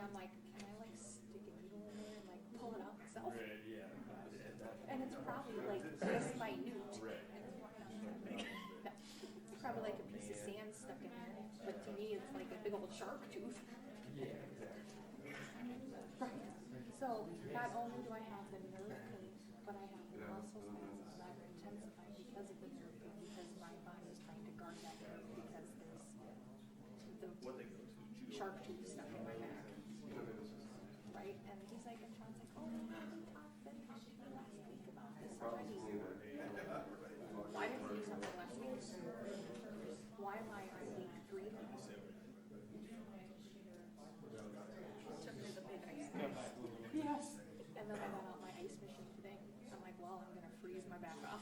I'm like, can I like stick a needle in there and like pull it out myself? Right, yeah. And it's probably like this minute, and it's probably not that big. No, it's probably like a piece of sand stuck in there, but to me, it's like a big old shark tooth. Yeah, exactly. Right. So not only do I have the nerve pain, but I have the muscle spasms that are intensified because of the nerve pain, because my body is trying to guard that nerve because there's the shark tooth stuck in my back. Right? And he's like, and Sean's like, oh, we've been talking to me last week about this already. Why didn't we do something last week? Why am I on week 3? Took me the big ice bath. Yes. And then I got out my ice machine today. I'm like, well, I'm gonna freeze my back off.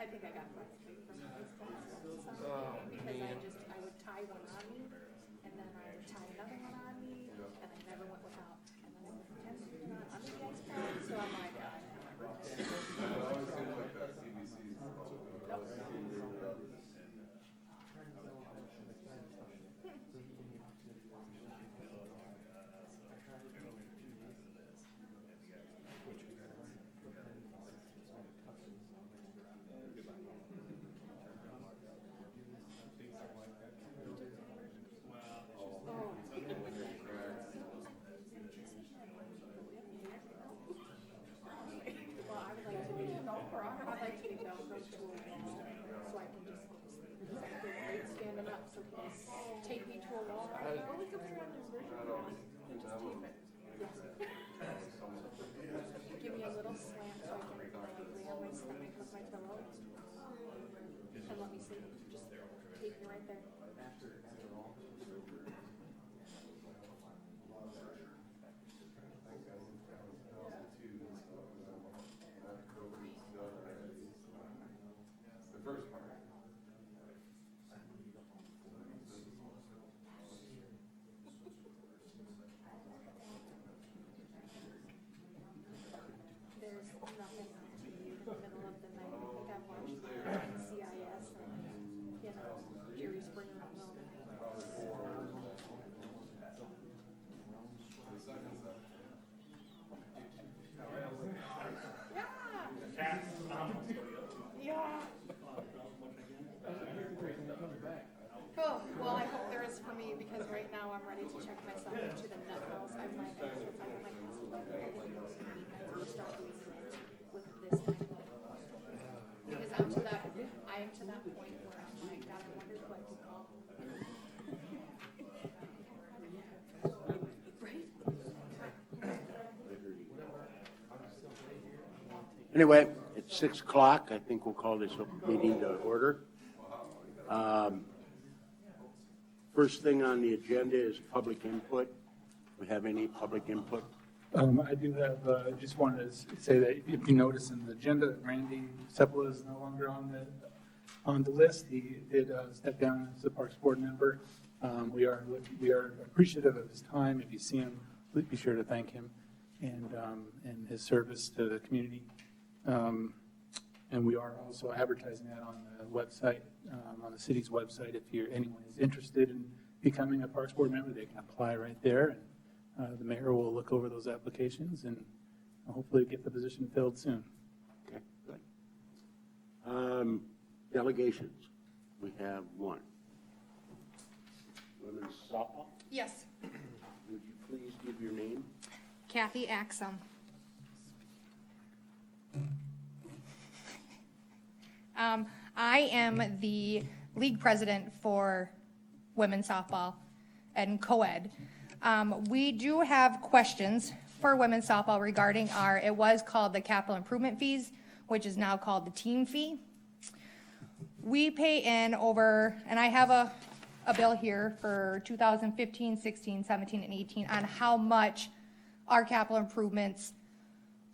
I think I got frostbite from the ice bath because I would tie one on me, and then I would tie another one on me, and I never went without. And then I would pretend to put on under the ice bath, so I'm like, well, I would like to be I'd like to be Velcroed to a wall, so I can just feel great standing up. So people take me to a wall. And I go, look up here on this version. And just tape it. Give me a little slant so I can lay on my stomach with my pillow. And let me sleep. Just tape me right there. The first part. There's nothing in the middle of the night. I think I've watched CIS and, Jerry Springer in the middle of the night. Yeah. Oh, well, I hope there is for me because right now I'm ready to check myself into the nut house. I'm like, I have my constant like, I didn't know I will start doing it with this kind of thing. Because I am to that point where I'm like, God, I wonder who I can call. Right? Anyway, it's 6 o'clock. I think we'll call this meeting to order. First thing on the agenda is public input. Do we have any public input? I do have, just wanted to say that if you notice in the agenda, Randy Sepula is no longer on the list. He did step down as a Parks Board member. We are appreciative of his time. If you see him, please be sure to thank him and his service to the community. And we are also advertising that on the website, on the city's website. If anyone is interested in becoming a Parks Board member, they can apply right there. And the mayor will look over those applications and hopefully get the position filled soon. Okay, good. Delegations. We have one. Women's softball. Yes, Would you please give your name? Kathy Axum. I am the league president for women's softball and co-ed. We do have questions for women's softball regarding it was called the capital improvement fees, which is now called the team fee. We pay in over, and I have a bill here for 2015, 16, 17, and 18 on how much our capital improvements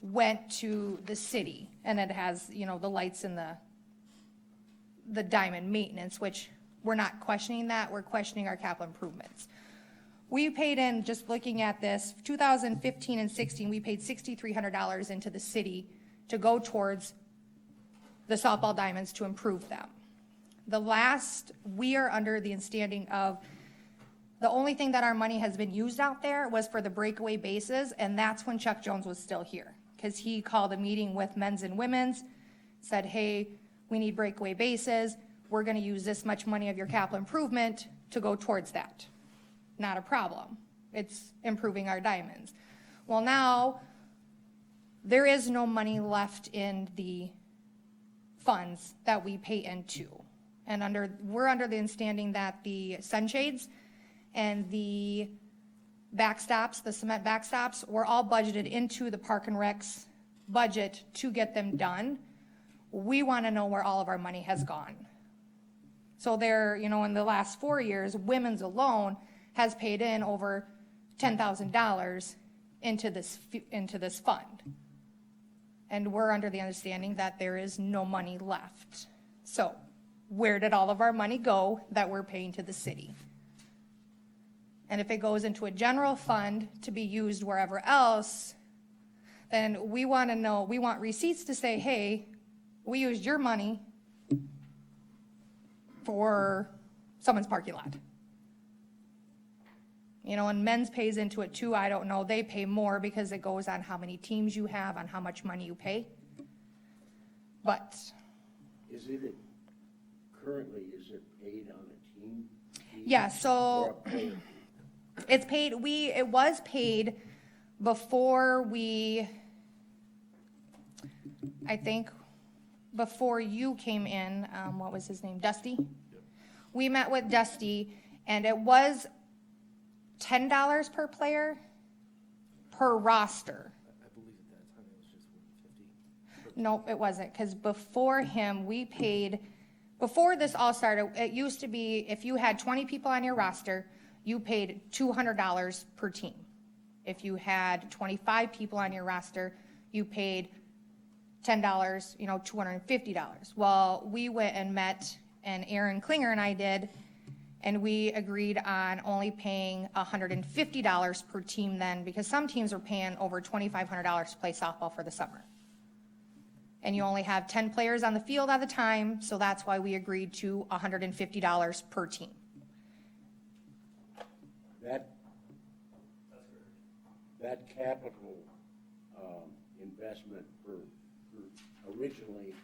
went to the city. And it has, the lights and the diamond maintenance, which we're not questioning that, we're questioning our capital improvements. We paid in, just looking at this, 2015 and 16, we paid $6,300 into the city to go towards the softball diamonds to improve them. We are under the understanding of the only thing that our money has been used out there was for the breakaway bases, and that's when Chuck Jones was still here. Because he called a meeting with men's and women's, said, hey, we need breakaway bases. We're gonna use this much money of your capital improvement to go towards that. Not a problem. It's improving our diamonds. Well, now, there is no money left in the funds that we pay into. And we're under the understanding that the sunshades and the backstops, the cement backstops, were all budgeted into the Park and Rec's budget to get them done. We want to know where all of our money has gone. So in the last 4 years, women's alone has paid in over $10,000 into this fund. And we're under the understanding that there is no money left. So where did all of our money go that we're paying to the city? And if it goes into a general fund to be used wherever else, then we want to know, we want receipts to say, hey, we used your money for someone's parking lot. And men's pays into it too. I don't know. They pay more because it goes on how many teams you have, on how much money you pay. But Currently, is it paid on a team? yeah, so it's paid, it was paid before I think, before you came in, what was his name, Dusty? Yep. We met with Dusty, and it was $10 per player per roster. I believe at that time it was just 150. Nope, it wasn't, because before him, before this all started, it used to be, if you had 20 people on your roster, you paid $200 per team. If you had 25 people on your roster, you paid $10, $250. Well, we went and met, and Aaron Klinger and I did, and we agreed on only paying $150 per team then, because some teams were paying over $2,500 to play softball for the summer. And you only have 10 players on the field at the time, so that's why we agreed to $150 per team. That capital investment originally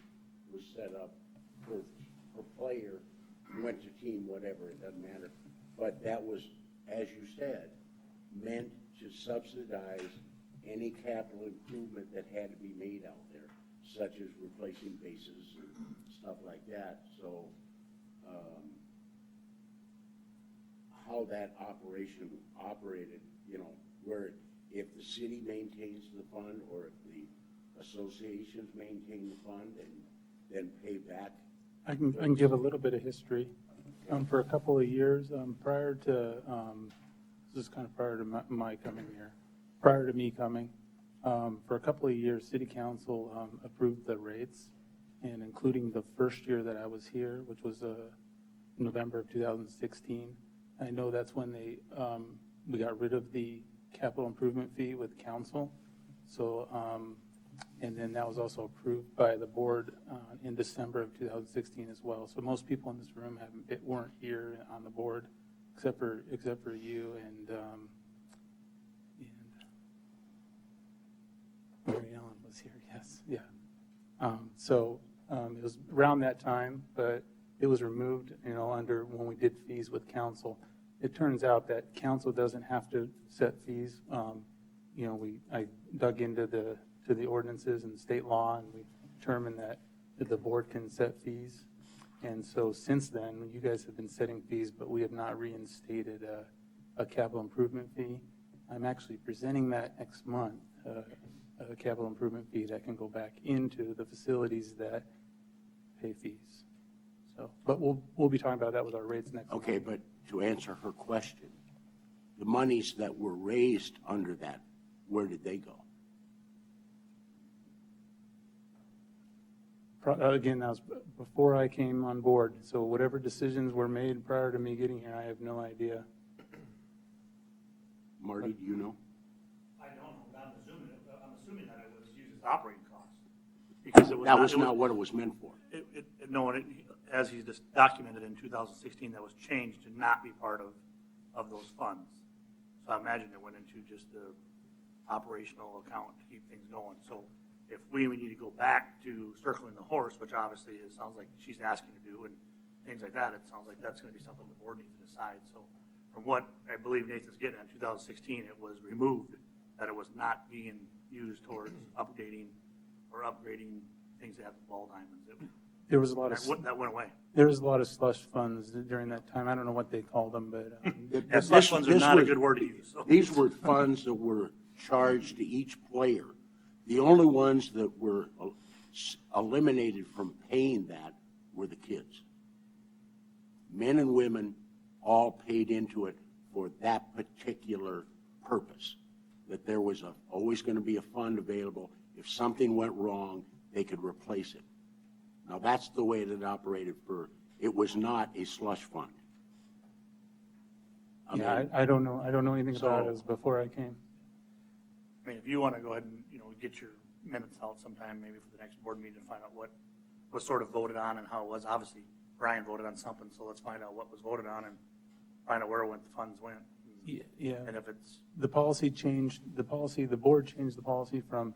was set up per player, went to team, whatever, it doesn't matter. But that was, as you said, meant to subsidize any capital improvement that had to be made out there, such as replacing bases and stuff like that. So how that operation operated, where if the city maintains the fund or if the associations maintain the fund and then pay back. I can give a little bit of history. For a couple of years, prior to, this is kind of prior to my coming here, prior to me coming, for a couple of years, City Council approved the rates, and including the first year that I was here, which was November of 2016. I know that's when we got rid of the capital improvement fee with council. So, and then that was also approved by the board in December of 2016 as well. So most people in this room weren't here on the board, except for you and Mary Ellen was here. Yes, yeah. So it was around that time, but it was removed, under when we did fees with council. It turns out that council doesn't have to set fees. I dug into the ordinances and state law, and we determined that the board can set fees. And so since then, you guys have been setting fees, but we have not reinstated a capital improvement fee. I'm actually presenting that next month, a capital improvement fee that can go back into the facilities that pay fees. So, but we'll be talking about that with our rates next month. Okay, but to answer her question, the monies that were raised under that, where did they go? Again, that was before I came on board. So whatever decisions were made prior to me getting here, I have no idea. Marty, do you know? I don't know, but I'm assuming that it was used as operating costs. Because that was not what it was meant for. No, as he's just documented in 2016, that was changed to not be part of those funds. So I imagine it went into just the operational account to keep things going. So if we need to go back to circling the horse, which obviously it sounds like she's asking to do, and things like that, it sounds like that's going to be something the board needs to decide. So from what I believe Nathan's getting at, 2016, it was removed, that it was not being used towards updating or upgrading things that have the ball diamonds. There was a lot of, That went away. there was a lot of slush funds during that time. I don't know what they called them, but Yeah, slush funds are not a good word to use. So. These were funds that were charged to each player. The only ones that were eliminated from paying that were the kids. Men and women all paid into it for that particular purpose, that there was always going to be a fund available. If something went wrong, they could replace it. Now, that's the way that it operated it was not a slush fund. I don't know. I don't know anything about it. It was So- before I came. I mean, if you want to go ahead and, get your minutes out sometime, maybe for the next board meeting, to find out what was sort of voted on and how it was. Obviously, Brian voted on something, so let's find out what was voted on and find out where the funds went. Yeah. And if it's, The policy changed, the board changed the policy from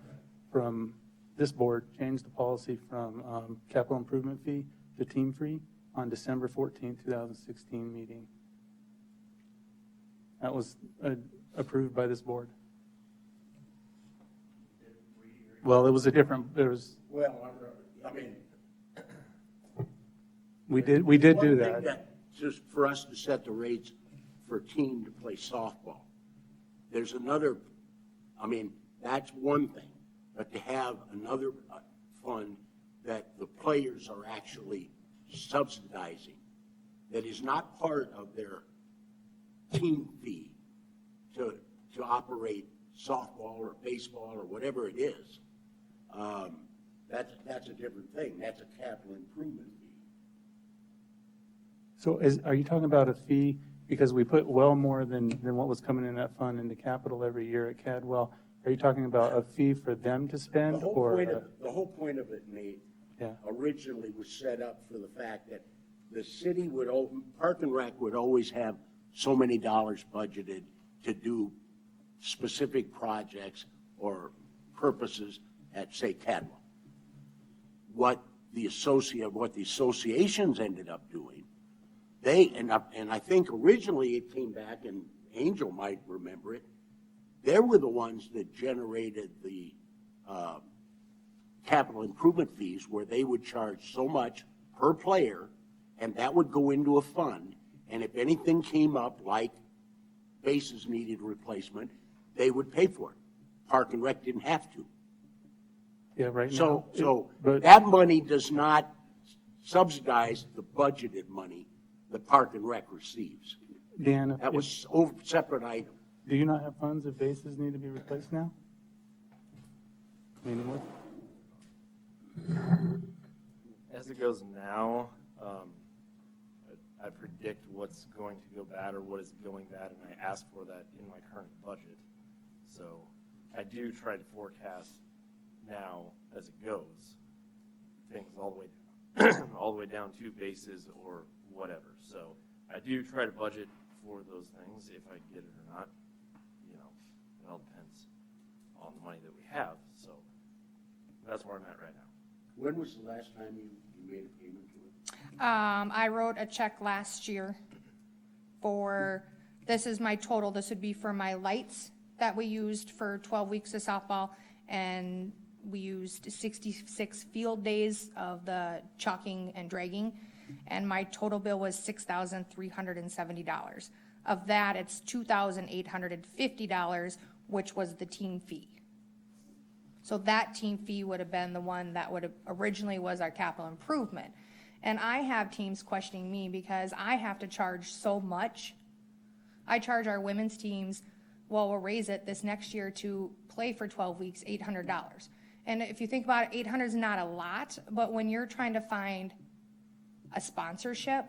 this board changed the policy from capital improvement fee to team fee on December 14th, 2016 meeting. That was approved by this board. Well, it was a different, Well, I mean, we did do one thing that. just for us to set the rates for a team to play softball. There's another, that's one thing, but to have another fund that the players are actually subsidizing, that is not part of their team fee to operate softball or baseball or whatever it is, that's a different thing. That's a capital improvement fee. So are you talking about a fee, because we put well more than what was coming in that fund into capital every year at Cadwell? Are you talking about a fee for them to spend, The whole point of it, Nate, Yeah. originally was set up for the fact that the city Park and Rec would always have so many dollars budgeted to do specific projects or purposes at, say, Cadwell. What the associations ended up doing, and I think originally it came back, and Angel might remember it, they were the ones that generated the capital improvement fees, where they would charge so much per player, and that would go into a fund, and if anything came up, like bases needed replacement, they would pay for it. Park and Rec didn't have to. Yeah, right now. So that money does not subsidize the budgeted money that Park and Rec receives. Dan, That was a separate item. do you not have funds if bases need to be replaced now? Anymore? As it goes now, I predict what's going to go bad or what is going bad, and I ask for that in my current budget. So I do try to forecast now as it goes, things all the way down to bases or whatever. So I do try to budget for those things. If I get it or not, it all depends on the money that we have. So that's where I'm at right now. When was the last time you made a payment to it? I wrote a check last year this is my total, this would be for my lights that we used for 12 weeks of softball, and we used 66 field days of the chalking and dragging, and my total bill was $6,370. Of that, it's $2,850, which was the team fee. So that team fee would have been the one that would have originally was our capital improvement. And I have teams questioning me because I have to charge so much. I charge our women's teams, well, we'll raise it this next year to play for 12 weeks, $800. And if you think about it, $800 is not a lot, but when you're trying to find a sponsorship,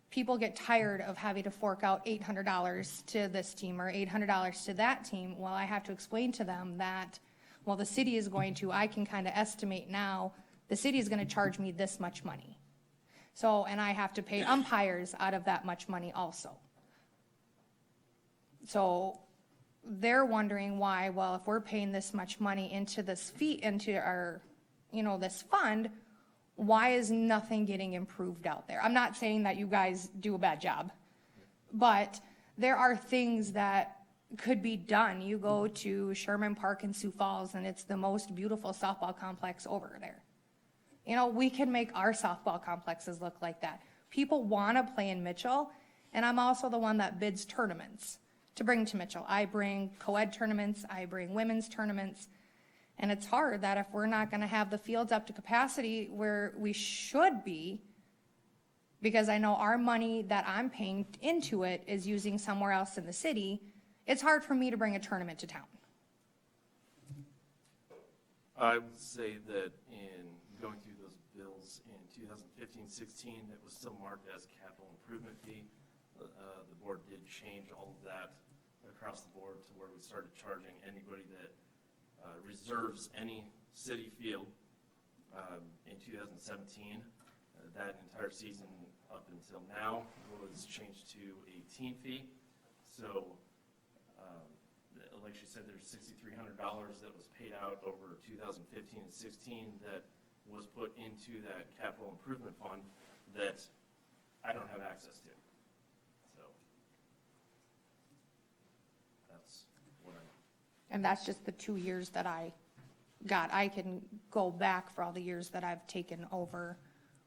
people get tired of having to fork out $800 to this team or $800 to that team. Well, I have to explain to them that well, the city is going to, I can kind of estimate now, the city is going to charge me this much money. So, and I have to pay umpires out of that much money also. So they're wondering why, well, if we're paying this much money into this fee, into our, this fund, why is nothing getting improved out there? I'm not saying that you guys do a bad job, but there are things that could be done. You go to Sherman Park in Sioux Falls, and it's the most beautiful softball complex over there. We can make our softball complexes look like that. People want to play in Mitchell, and I'm also the one that bids tournaments to bring to Mitchell. I bring co-ed tournaments, I bring women's tournaments, and it's hard that if we're not going to have the fields up to capacity where we should be, because I know our money that I'm paying into it is using somewhere else in the city, it's hard for me to bring a tournament to town. I would say that in going through those bills in 2015-16, that was still marked as capital improvement fee. The board did change all of that across the board to where we started charging anybody that reserves any city field in 2017. That entire season up until now was changed to a team fee. So, like she said, there's $6,300 that was paid out over 2015 and 16 that was put into that capital improvement fund that I don't have access to. So that's what And that's just the 2 years that I got. I can go back for all the years that I've taken over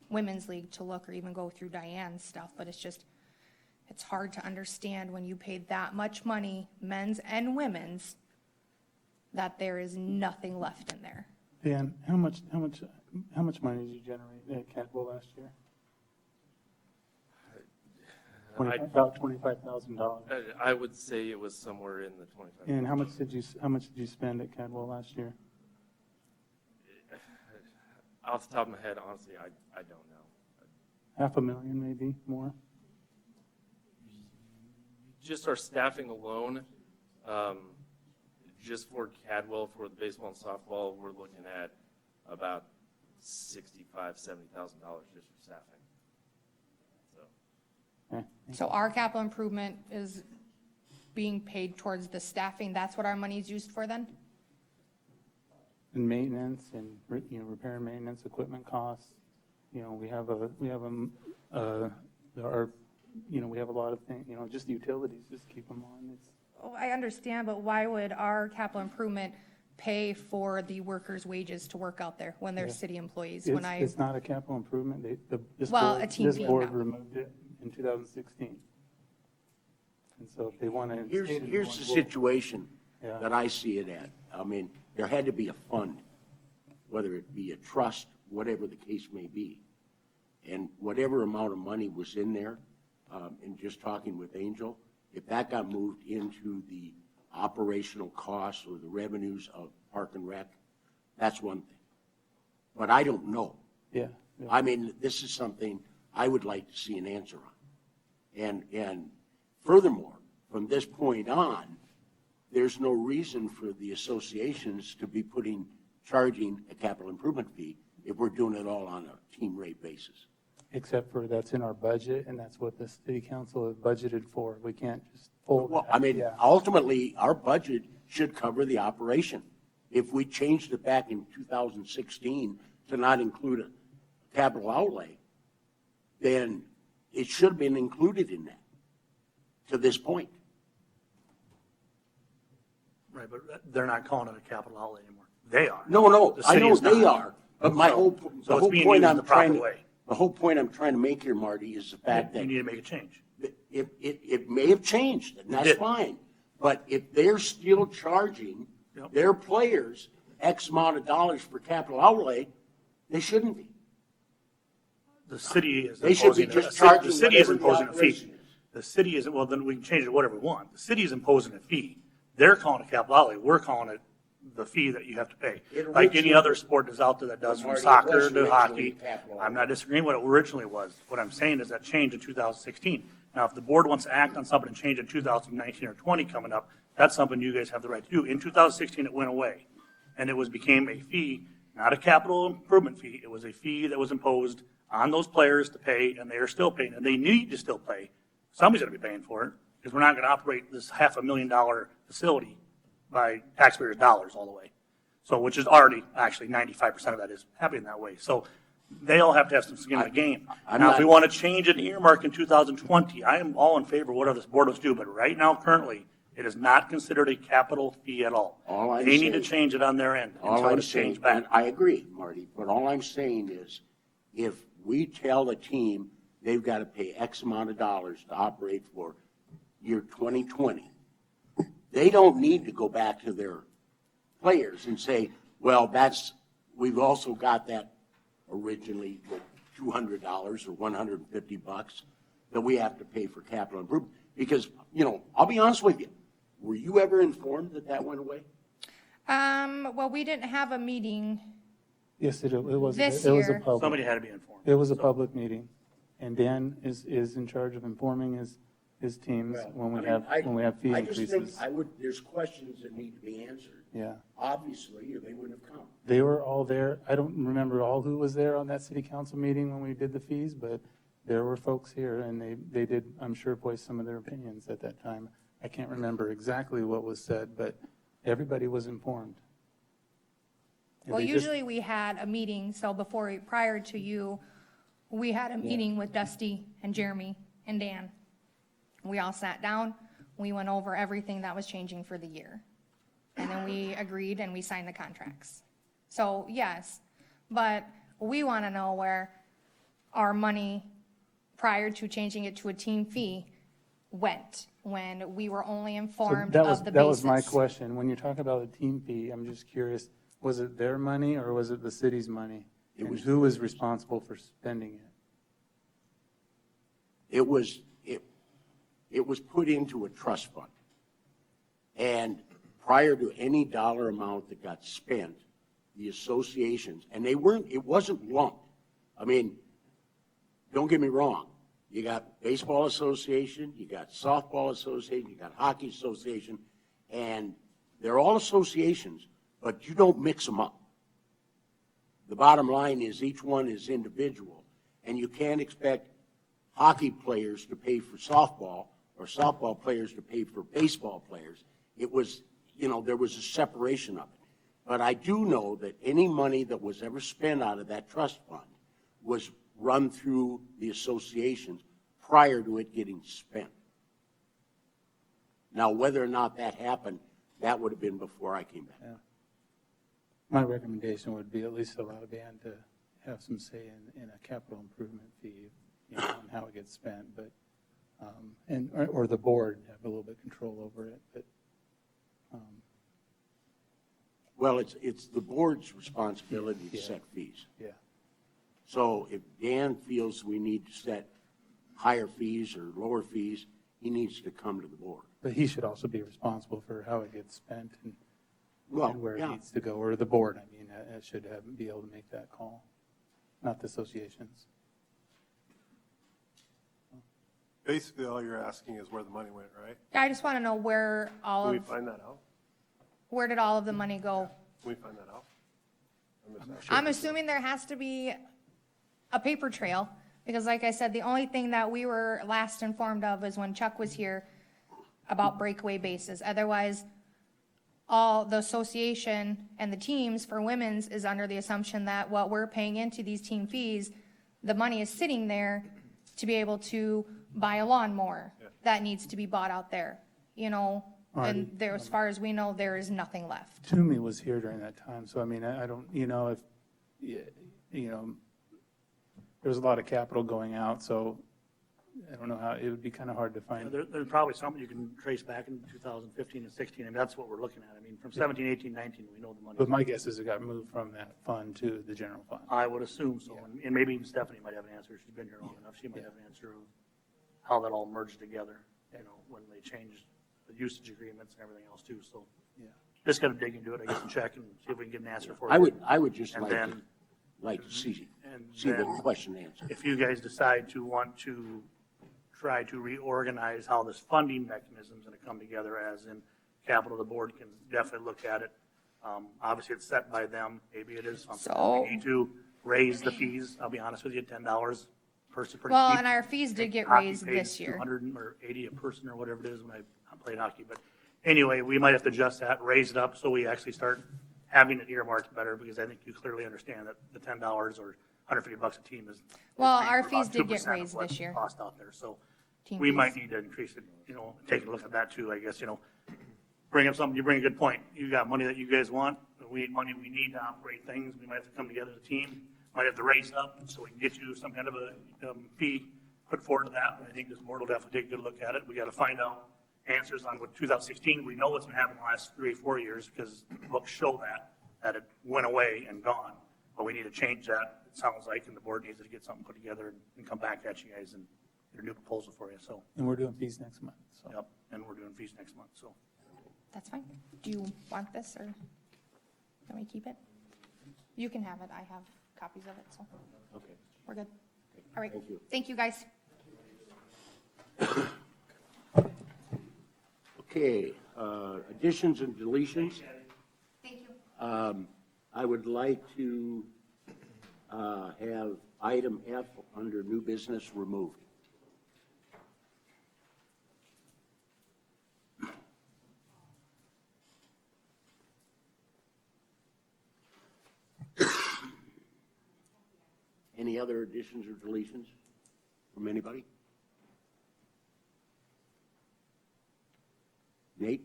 Women's League to look, or even go through Diane's stuff, but it's hard to understand when you pay that much money, men's and women's, that there is nothing left in there. Dan, how much money did you generate at Catwell last year? About $25,000. I would say it was somewhere in the 25. And how much did you spend at Cadwell last year? Off the top of my head, honestly, I don't know. $500,000, maybe more. Just our staffing alone, just for Cadwell, for the baseball and softball, we're looking at about $65,000, $70,000 just for staffing. So. Okay. So our capital improvement is being paid towards the staffing. That's what our money is used for then? And maintenance and, repair and maintenance, equipment costs. We have a lot of things, just utilities, just keep them on. Oh, I understand, but why would our capital improvement pay for the workers' wages to work out there when they're Yeah. city employees? It's not a capital improvement. A team This fee board now. removed it in 2016. And so if they want to. Here's the situation Yeah. that I see it at. I mean, there had to be a fund, whether it be a trust, whatever the case may be. And whatever amount of money was in there, and just talking with Angel, if that got moved into the operational costs or the revenues of Park and Rec, that's one thing. But I don't know. Yeah. I mean, this is something I would like to see an answer on. And furthermore, from this point on, there's no reason for the associations to be charging a capital improvement fee if we're doing it all on a team rate basis. Except for that's in our budget, and that's what the city council has budgeted for. We can't just pull. Well, I mean, Yeah. ultimately, our budget should cover the operation. If we changed it back in 2016 to not include a capital outlay, then it should have been included in that to this point. Right, but they're not calling it a capital outlay anymore. They are. No, The I city know is they not. are, but my whole, So the it's whole being point used I'm the proper trying to, way. the whole point I'm trying to make here, Marty, is the fact You that need to make a change. it may have changed, and that's did. fine. But if they're still charging Yep. their players X amount of dollars for capital outlay, they shouldn't be. The city is They should be imposing, just the charging city is whatever the imposing a fee. operation is. The city isn't, well, then we can change it whatever we want. The city is imposing a fee. They're calling it capital outlay. We're calling it the fee that you have to pay. It Like any originally- other sport that's out there that does from Marty, it soccer was to originally hockey. capital I'm outlay. not disagreeing what it originally was. What I'm saying is that changed in 2016. Now, if the board wants to act on something and change in 2019 or 20 coming up, that's something you guys have the right to do. In 2016, it went away. and it became a fee, not a capital improvement fee. It was a fee that was imposed on those players to pay, and they are still paying, and they need to still pay. Somebody's gonna be paying for it, because we're not gonna operate this $500,000 facility by taxpayers' dollars all the way. So, which is already, actually 95% of that is happening that way. So they all have to have some skin in the game. I'm Now, if we not- want to change an earmark in 2020, I am all in favor of whatever this board wants to do, but right now, currently, it is not considered a capital fee at all. All I'm They need to saying- change it on their end All until I'm it's saying, changed back. and I agree, Marty, but all I'm saying is, if we tell a team they've got to pay X amount of dollars to operate for year 2020, they don't need to go back to their players and say, well, we've also got that originally with $200 or $150 that we have to pay for capital improvement. Because, I'll be honest with you, were you ever informed that that went away? Well, we didn't have a meeting. Yes, it was, This it was a year. public, Somebody had to be informed. it was a So- public meeting. And Dan is in charge of informing his teams when we have fee I just think increases. there's questions that need to be answered. Yeah. Obviously, or they wouldn't have come. They were all there. I don't remember all who was there on that city council meeting when we did the fees, but there were folks here and they did, I'm sure, voice some of their opinions at that time. I can't remember exactly what was said, but everybody was informed. And Well, they just- usually we had a meeting, so prior to you, we had a meeting with Dusty and Jeremy and Dan. We all sat down, we went over everything that was changing for the year. And then we agreed and we signed the contracts. So, yes, but we want to know where our money, prior to changing it to a team fee, went, when we were only So informed that was, of the that was my basis. question. When you're talking about the team fee, I'm just curious, was it their money or was it the city's money? And who was responsible for spending it? It was put into a trust fund. And prior to any dollar amount that got spent, the associations, and it wasn't lumped. I mean, don't get me wrong. You got baseball association, you got softball association, you got hockey association, and they're all associations, but you don't mix them up. The bottom line is each one is individual, and you can't expect hockey players to pay for softball or softball players to pay for baseball players. It was, there was a separation of it. But I do know that any money that was ever spent out of that trust fund was run through the associations prior to it getting spent. Now, whether or not that happened, that would have been before I came back. Yeah. My recommendation would be at least allow Dan to have some say in a capital improvement fee, on how it gets spent, but, or the board have a little bit control over it, but, Well, it's the board's responsibility to Yeah. set fees. yeah. So if Dan feels we need to set higher fees or lower fees, he needs to come to the board. But he should also be responsible for how it gets spent and Well, where it yeah, needs to go, or the board, should be able to make that call, not the associations. Basically, all you're asking is where the money went, right? I just want to know where Can we find that out? where did all of the money go? Can we find that out? I'm just I'm assuming there has to be a paper trail, because like I said, the only thing that we were last informed of is when Chuck was here about breakaway bases. Otherwise, all the association and the teams for women's is under the assumption that what we're paying into these team fees, the money is sitting there to be able to buy a lawnmower that needs to be bought out there, Marty, and there, as far as we know, there is nothing left. Toomey was here during that time, so I don't, if, there was a lot of capital going out, so I don't know how, it would be kind of hard to find. There's probably something you can trace back in 2015 and 16, and that's what we're looking at. I mean, from 17, 18, 19, we know the money. But my guess is it got moved from that fund to the general fund. I would assume so, and maybe even Stephanie might have an answer. She's been here long enough. She might have an answer of how that all merged together, when they changed the usage agreements and everything else too, so. Yeah. Just gotta dig into it, I guess, and check and see if we can get an answer for it. I would just And like to, then- see And the then, question answered. if you guys decide to want to try to reorganize how this funding mechanism is gonna come together, as in capital, the board can definitely look at it. Obviously, it's set by them. Maybe it is something. So- We need to raise the fees. I'll be honest with you, $10 per person. pretty Well, cheap. and our fees did get Hockey raised pays this year. 200 or 80 a person or whatever it is when I played hockey. But anyway, we might have to adjust that, raise it up so we actually start having it earmarked better, because I think you clearly understand that the $10 or $150 a team is. Well, is our about fees did 2% get of raised what this year. Cost out there. So Team we might fees. need to increase it, take a look at that too, I guess, bring up something, you bring a good point. You got money that you guys want, we need money we need to operate things. We might have to come together as a team, might have to raise up so we can get you some kind of a fee put forward to that. I think this board will definitely take a good look at it. We got to find out answers on what 2016, we know what's been happening the last 3 or 4 years because the books show that it went away and gone. But we need to change that, it sounds like, and the board needs to get something put together and come back at you guys and get a new proposal for you, so, And we're doing fees next month, so. yep, and we're doing fees next month, so. That's fine. Do you want this, or can we keep it? You can have it. I have copies of it, so Okay. we're good. All right. Thank you. Thank you, guys. Okay, additions and deletions. Thank you. I would like to have item F under new business removed. Any other additions or deletions from anybody? Nate?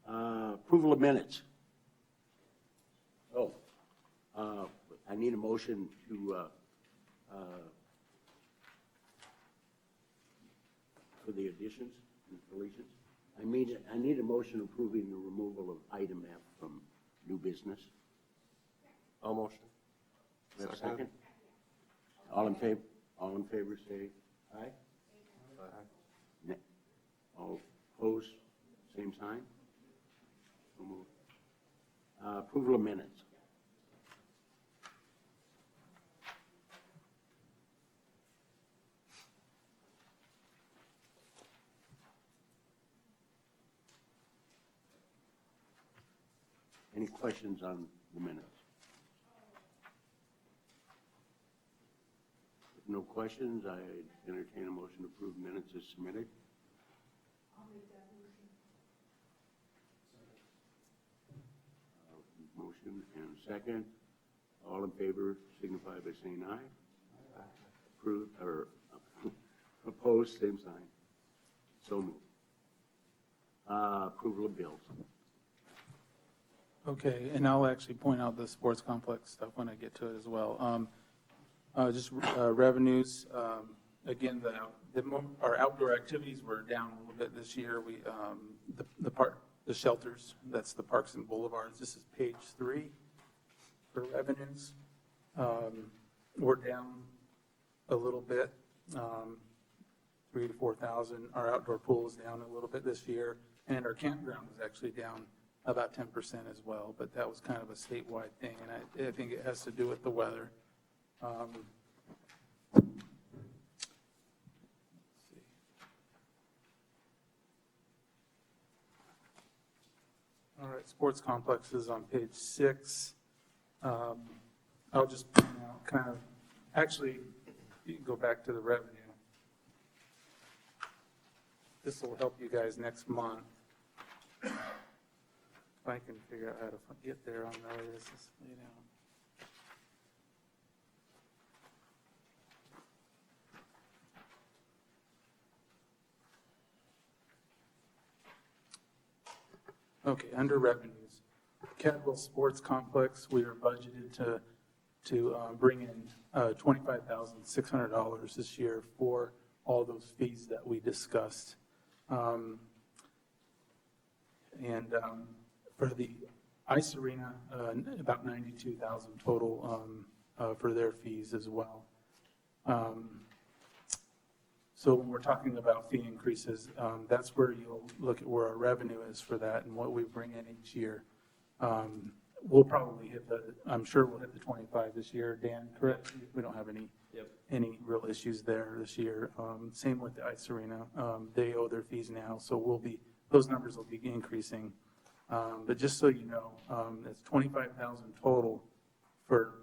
Approval of minutes. Oh, I need a motion to, for the additions and deletions. I need a motion approving the removal of item F from new business. All motion. Do I have a second? All in favor, say aye. Aye. All opposed, same sign? So moved. Approval of minutes. Any questions on the minutes? If no questions, I entertain a motion to approve minutes as submitted. Motion and second. All in favor signify by saying aye. Approved, or opposed, same sign. So moved. Approval of bills. Okay, and I'll actually point out the sports complex stuff when I get to it as well. Just revenues, again, our outdoor activities were down a little bit this year. We, the shelters, that's the parks and boulevards. This is page 3 for revenues. We're down a little bit, 3,000 to 4,000. Our outdoor pool is down a little bit this year, and our campground is actually down about 10% as well, but that was kind of a statewide thing, and I think it has to do with the weather. Let's see. All right, sports complexes on page 6. I'll just point out kind of, actually, you can go back to the revenue. This will help you guys next month. If I can figure out how to get there on the way this is laid out. Okay, under revenues, Cadwell Sports Complex, we are budgeted to bring in $25,600 this year for all those fees that we discussed. And for the ice arena, about $92,000 total for their fees as well. So when we're talking about fee increases, that's where you'll look at where our revenue is for that and what we bring in each year. We'll probably I'm sure we'll hit the 25 this year, Dan, correct? We don't have any real issues there this year. Same with the ice arena. They owe their fees now, so those numbers will be increasing. But just so you know, that's 25,000 total for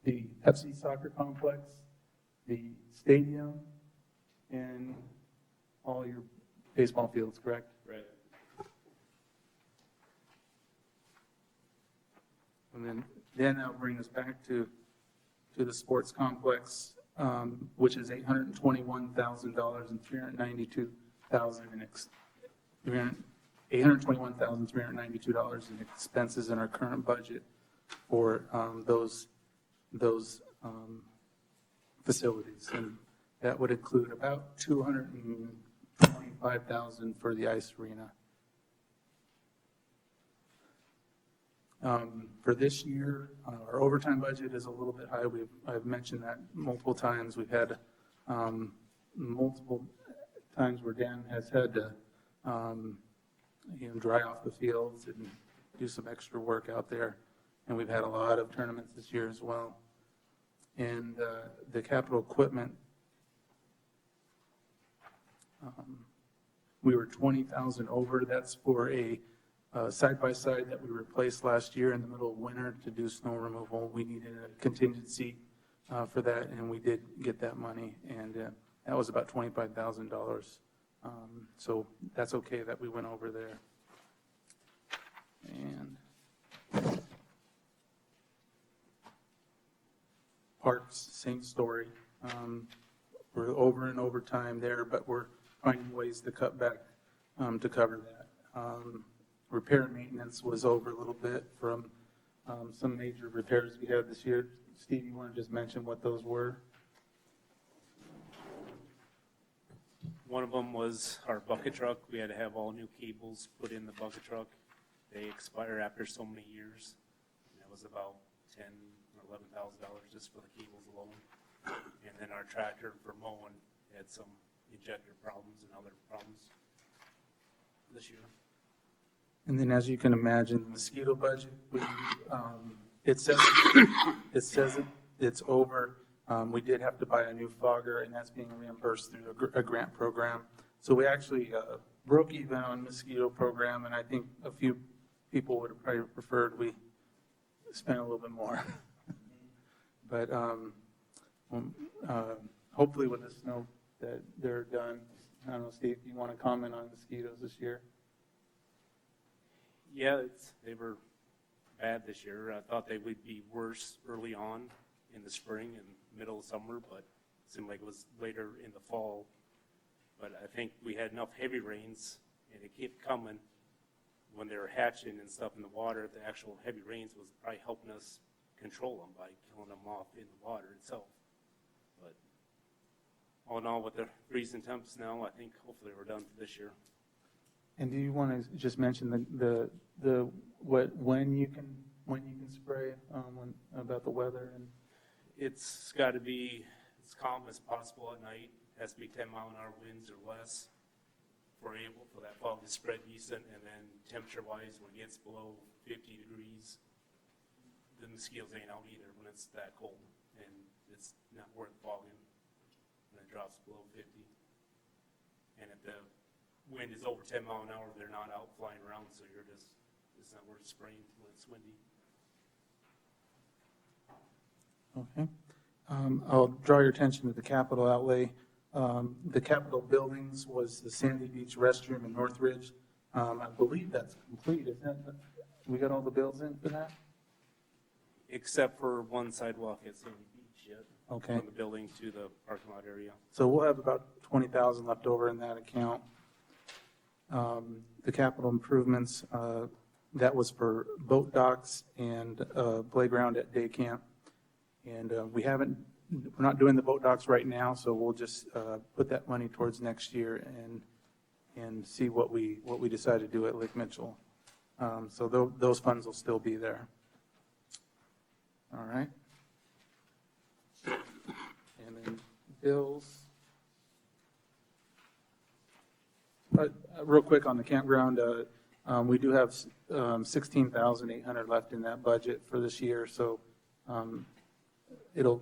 the Pepsi soccer complex, the stadium, and all your baseball fields, correct? Right. And then that'll bring us back to the sports complex, which is $821,000 and $821,392 in expenses in our current budget for those facilities. And that would include about $225,000 for the ice arena. For this year, our overtime budget is a little bit high. I've mentioned that multiple times. We've had multiple times where Dan has had to dry off the fields and do some extra work out there. And we've had a lot of tournaments this year as well. And the capital equipment, we were 20,000 over. That's for a side-by-side that we replaced last year in the middle of winter to do snow removal. We needed a contingency for that, and we did get that money, and that was about $25,000. So that's okay that we went over there. And parks, same story. We're over and over time there, but we're finding ways to cut back to cover that. Repair and maintenance was over a little bit from some major repairs we had this year. Steve, you want to just mention what those were? One of them was our bucket truck. We had to have all new cables put in the bucket truck. They expire after so many years. And that was about $10,000 or $11,000 just for the cables alone. And then our tractor for mowing had some injector problems and other problems this year. And then, as you can imagine, the mosquito budget, it says it's over. We did have to buy a new fogger, and that's being reimbursed through a grant program. So we actually broke even on mosquito program, and I think a few people would have probably preferred we spent a little bit more. But hopefully with the snow that they're done. I don't know, Steve, you want to comment on mosquitoes this year? Yeah, they were bad this year. I thought they would be worse early on in the spring and middle of summer, but it seemed like it was later in the fall. But I think we had enough heavy rains, and it kept coming when they were hatching and stuff in the water. The actual heavy rains was probably helping us control them by killing them off in the water itself. But all in all, with the freezing temps now, I think hopefully we're done for this year. And do you want to just mention when you can spray about the weather and? It's got to be as calm as possible at night. It has to be 10-mile-an-hour winds or less for that fog to spread decent. And then temperature-wise, when it gets below 50 degrees, the mosquitoes ain't out either when it's that cold, and it's not worth fogging when it drops below 50. And if the wind is over 10 miles an hour, they're not out flying around, so it's not worth spraying when it's windy. Okay. I'll draw your attention to the capital outlay. The capital buildings was the Sandy Beach restroom in Northridge. I believe that's complete, isn't it? We got all the bills in for that? Except for one sidewalk at Sandy Beach yet. Okay. From the building to the parking lot area. So we'll have about 20,000 left over in that account. The capital improvements, that was for boat docks and playground at day camp. And we're not doing the boat docks right now, so we'll just put that money towards next year and see what we decide to do at Lake Mitchell. So those funds will still be there. All right. And then bills. Real quick on the campground, we do have $16,800 left in that budget for this year, so it'll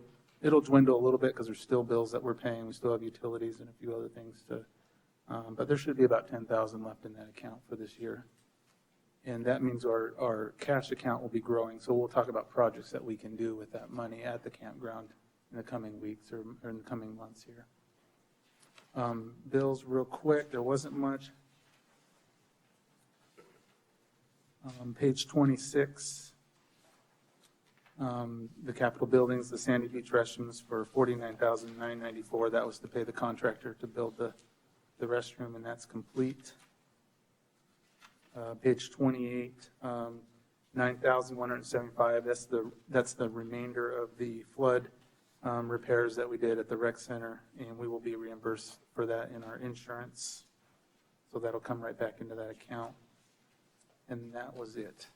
dwindle a little bit because there's still bills that we're paying. We still have utilities and a few other things But there should be about 10,000 left in that account for this year. And that means our cash account will be growing, so we'll talk about projects that we can do with that money at the campground in the coming weeks or in the coming months here. Bills real quick, there wasn't much. Page 26, the Capitol buildings, the Sandy Beach restrooms for $49,994. That was to pay the contractor to build the restroom, and that's complete. Page 28, $9,175. That's the remainder of the flood repairs that we did at the rec center, and we will be reimbursed for that in our insurance. So that'll come right back into that account. And that was it.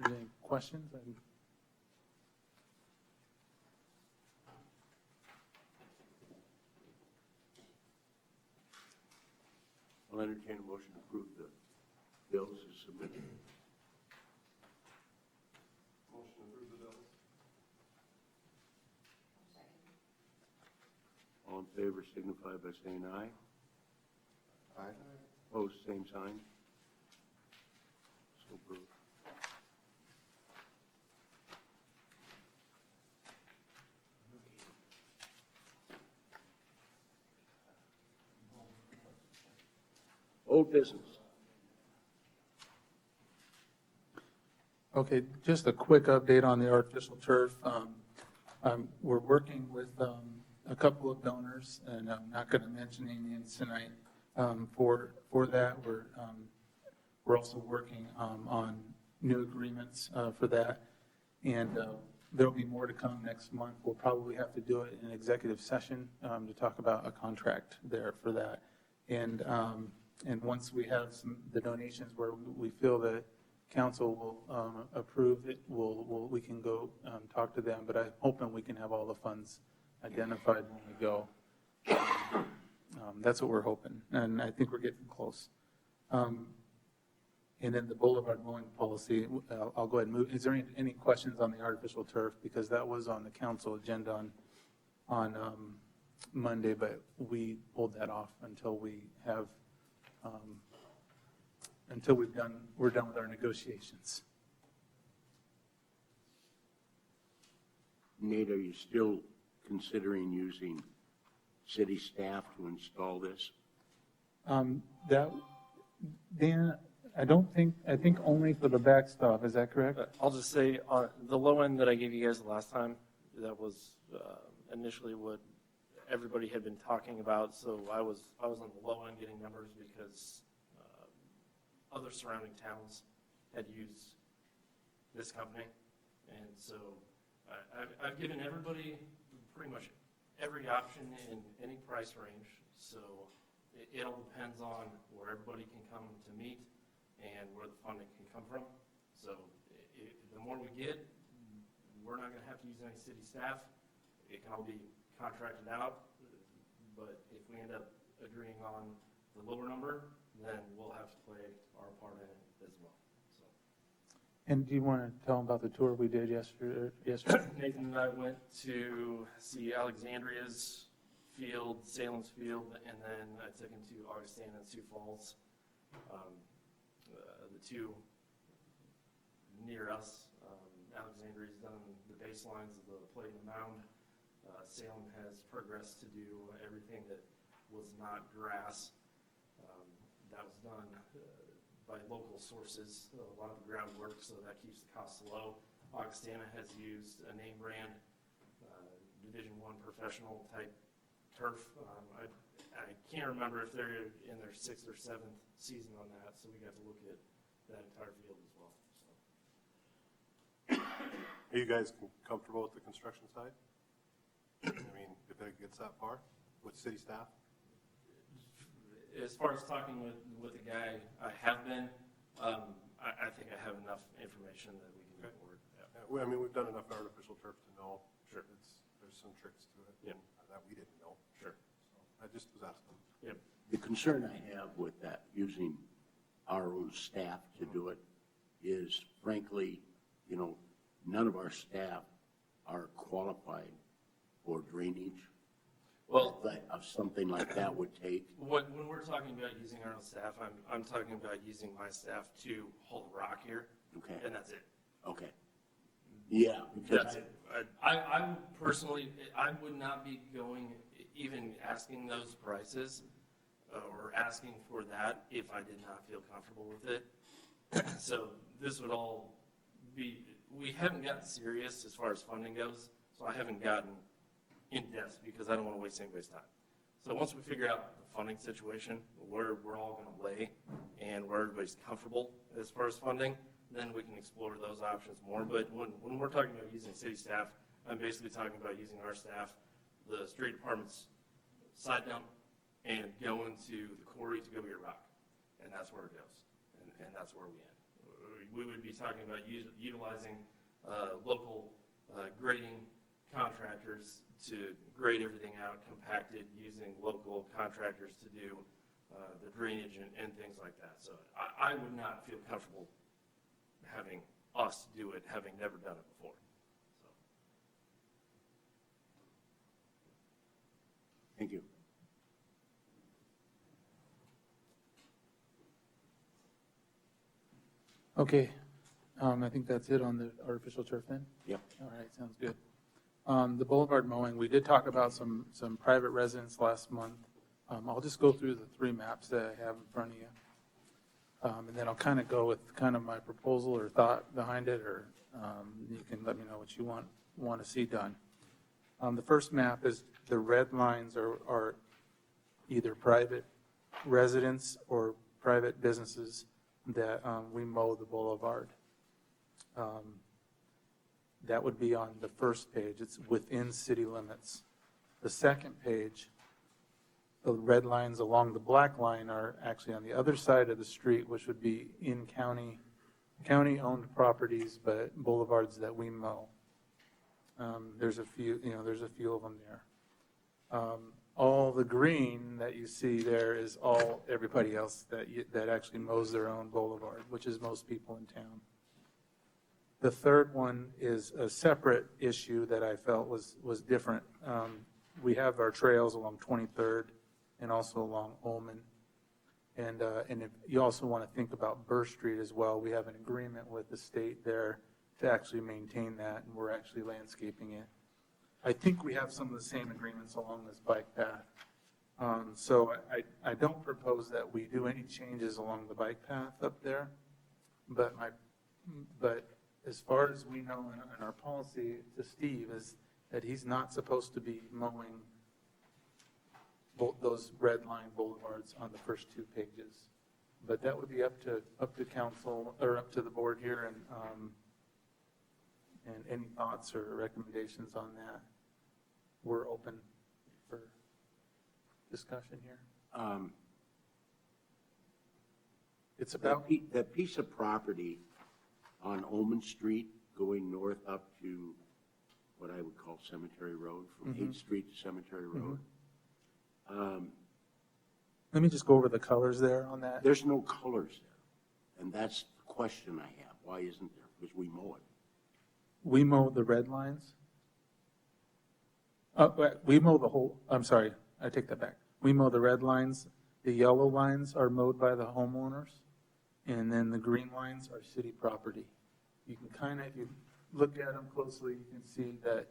Any questions? I'll entertain a motion to approve the bills as submitted. Motion to approve the bills. All in favor signify by saying aye. Aye. Opposed, same sign. So approved. Old business. Okay, just a quick update on the artificial turf. We're working with a couple of donors, and I'm not going to mention any names tonight for that. We're also working on new agreements for that, and there'll be more to come next month. We'll probably have to do it in an executive session to talk about a contract there for that. And once we have the donations where we feel that council will approve it, we can go talk to them, but I'm hoping we can have all the funds identified when we go. That's what we're hoping, and I think we're getting close. And then the boulevard mowing policy, I'll go ahead and move. Is there any questions on the artificial turf? Because that was on the council agenda on Monday, but we pulled that off until we have we're done with our negotiations. Nate, are you still considering using city staff to install this? Dan, I think only for the backstop, is that correct? I'll just say, the low end that I gave you guys the last time, that was initially what everybody had been talking about, so I was on the low end getting numbers because other surrounding towns had used this company, and so I've given everybody pretty much every option in any price range, so it all depends on where everybody can come to meet and where the funding can come from. So the more we get, we're not going to have to use any city staff. It can all be contracted out, but if we end up agreeing on the lower number, then we'll have to play our part in it as well. So. And do you want to tell them about the tour we did yesterday? Nathan and I went to see Alexandria's field, Salem's field, and then I took him to Augustana and Sioux Falls. The two near us, Alexandria's done the baselines of the plate and mound. Salem has progressed to do everything that was not grass. That was done by local sources, a lot of the groundwork, so that keeps the costs low. Augustana has used a name brand, Division I professional type turf. I can't remember if they're in their 6th or 7th season on that, so we got to look at that entire field as well. So. Are you guys comfortable with the construction side? I mean, if it gets that far with city staff? As far as talking with the guy, I have been. I think I have enough information that we can move forward. Yeah. I mean, we've done enough artificial turf to know. Sure. There's some tricks to it. Yep. That we didn't know. Sure. So I just was asking. Yep. The concern I have with that, using our own staff to do it, is frankly, none of our staff are qualified for drainage. Well, That of something like that would take. when we're talking about using our own staff, I'm talking about using my staff to haul rock here, Okay, and that's it. okay. Yeah, That's because it. I'm personally, I would not be going, even asking those prices, or asking for that if I did not feel comfortable with it. So this would all be, we haven't gotten serious as far as funding goes, so I haven't gotten in depth because I don't want to waste anybody's time. So once we figure out the funding situation, where we're all going to lay and where everybody's comfortable as far as funding, then we can explore those options more. But when we're talking about using city staff, I'm basically talking about using our staff, the street department's side dump, and going to the quarry to go get rock. And that's where it goes. And that's where we end. We would be talking about utilizing local grading contractors to grade everything out, compact it, using local contractors to do the drainage and things like that. So I would not feel comfortable having us do it, having never done it before. So. thank you. Okay, I think that's it on the artificial turf then? Yep. All right, sounds good. The boulevard mowing, we did talk about some private residents last month. I'll just go through the three maps that I have in front of you. And then I'll kind of go with kind of my proposal or thought behind it, or you can let me know what you want to see done. The first map is the red lines are either private residents or private businesses that we mow the boulevard. That would be on the first page. It's within city limits. The second page, the red lines along the black line are actually on the other side of the street, which would be in county-owned properties, but boulevards that we mow. There's a few of them there. All the green that you see there is everybody else that actually mows their own boulevard, which is most people in town. The third one is a separate issue that I felt was different. We have our trails along 23rd and also along Ullman. And if you also want to think about Burr Street as well, we have an agreement with the state there to actually maintain that, and we're actually landscaping it. I think we have some of the same agreements along this bike path. So I don't propose that we do any changes along the bike path up there, but as far as we know in our policy to Steve is that he's not supposed to be mowing those red line boulevards on the first two pages. But that would be up to council or up to the board here, and any thoughts or recommendations on that. We're open for discussion here. It's about That piece of property on Ullman Street going north up to what I would call Cemetery Road, from 8th Street to Cemetery Road. Let me just go over the colors there on that. There's no colors there, and that's the question I have. Why isn't there? Because we mow it. We mow the red lines. We mow the whole, I'm sorry, I take that back. We mow the red lines. The yellow lines are mowed by the homeowners, and then the green lines are city property. You can kind of, if you look at them closely, you can see that.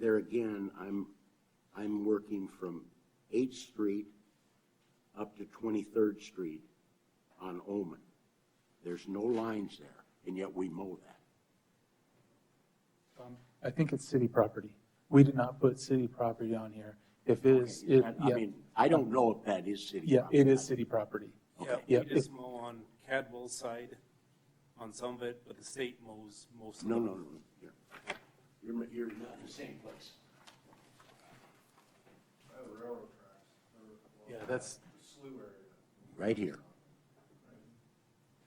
There again, I'm working from 8th Street up to 23rd Street on Ullman. There's no lines there, and yet we mow that. I think it's city property. We did not put city property on here. If it is, I mean, I don't know if that is city yeah, property. it is city property. Yeah, Yeah, we just mow on Cadwell's side on some of it, but the state mows most of it. No. You're not in the same place. Yeah, that's, Right here.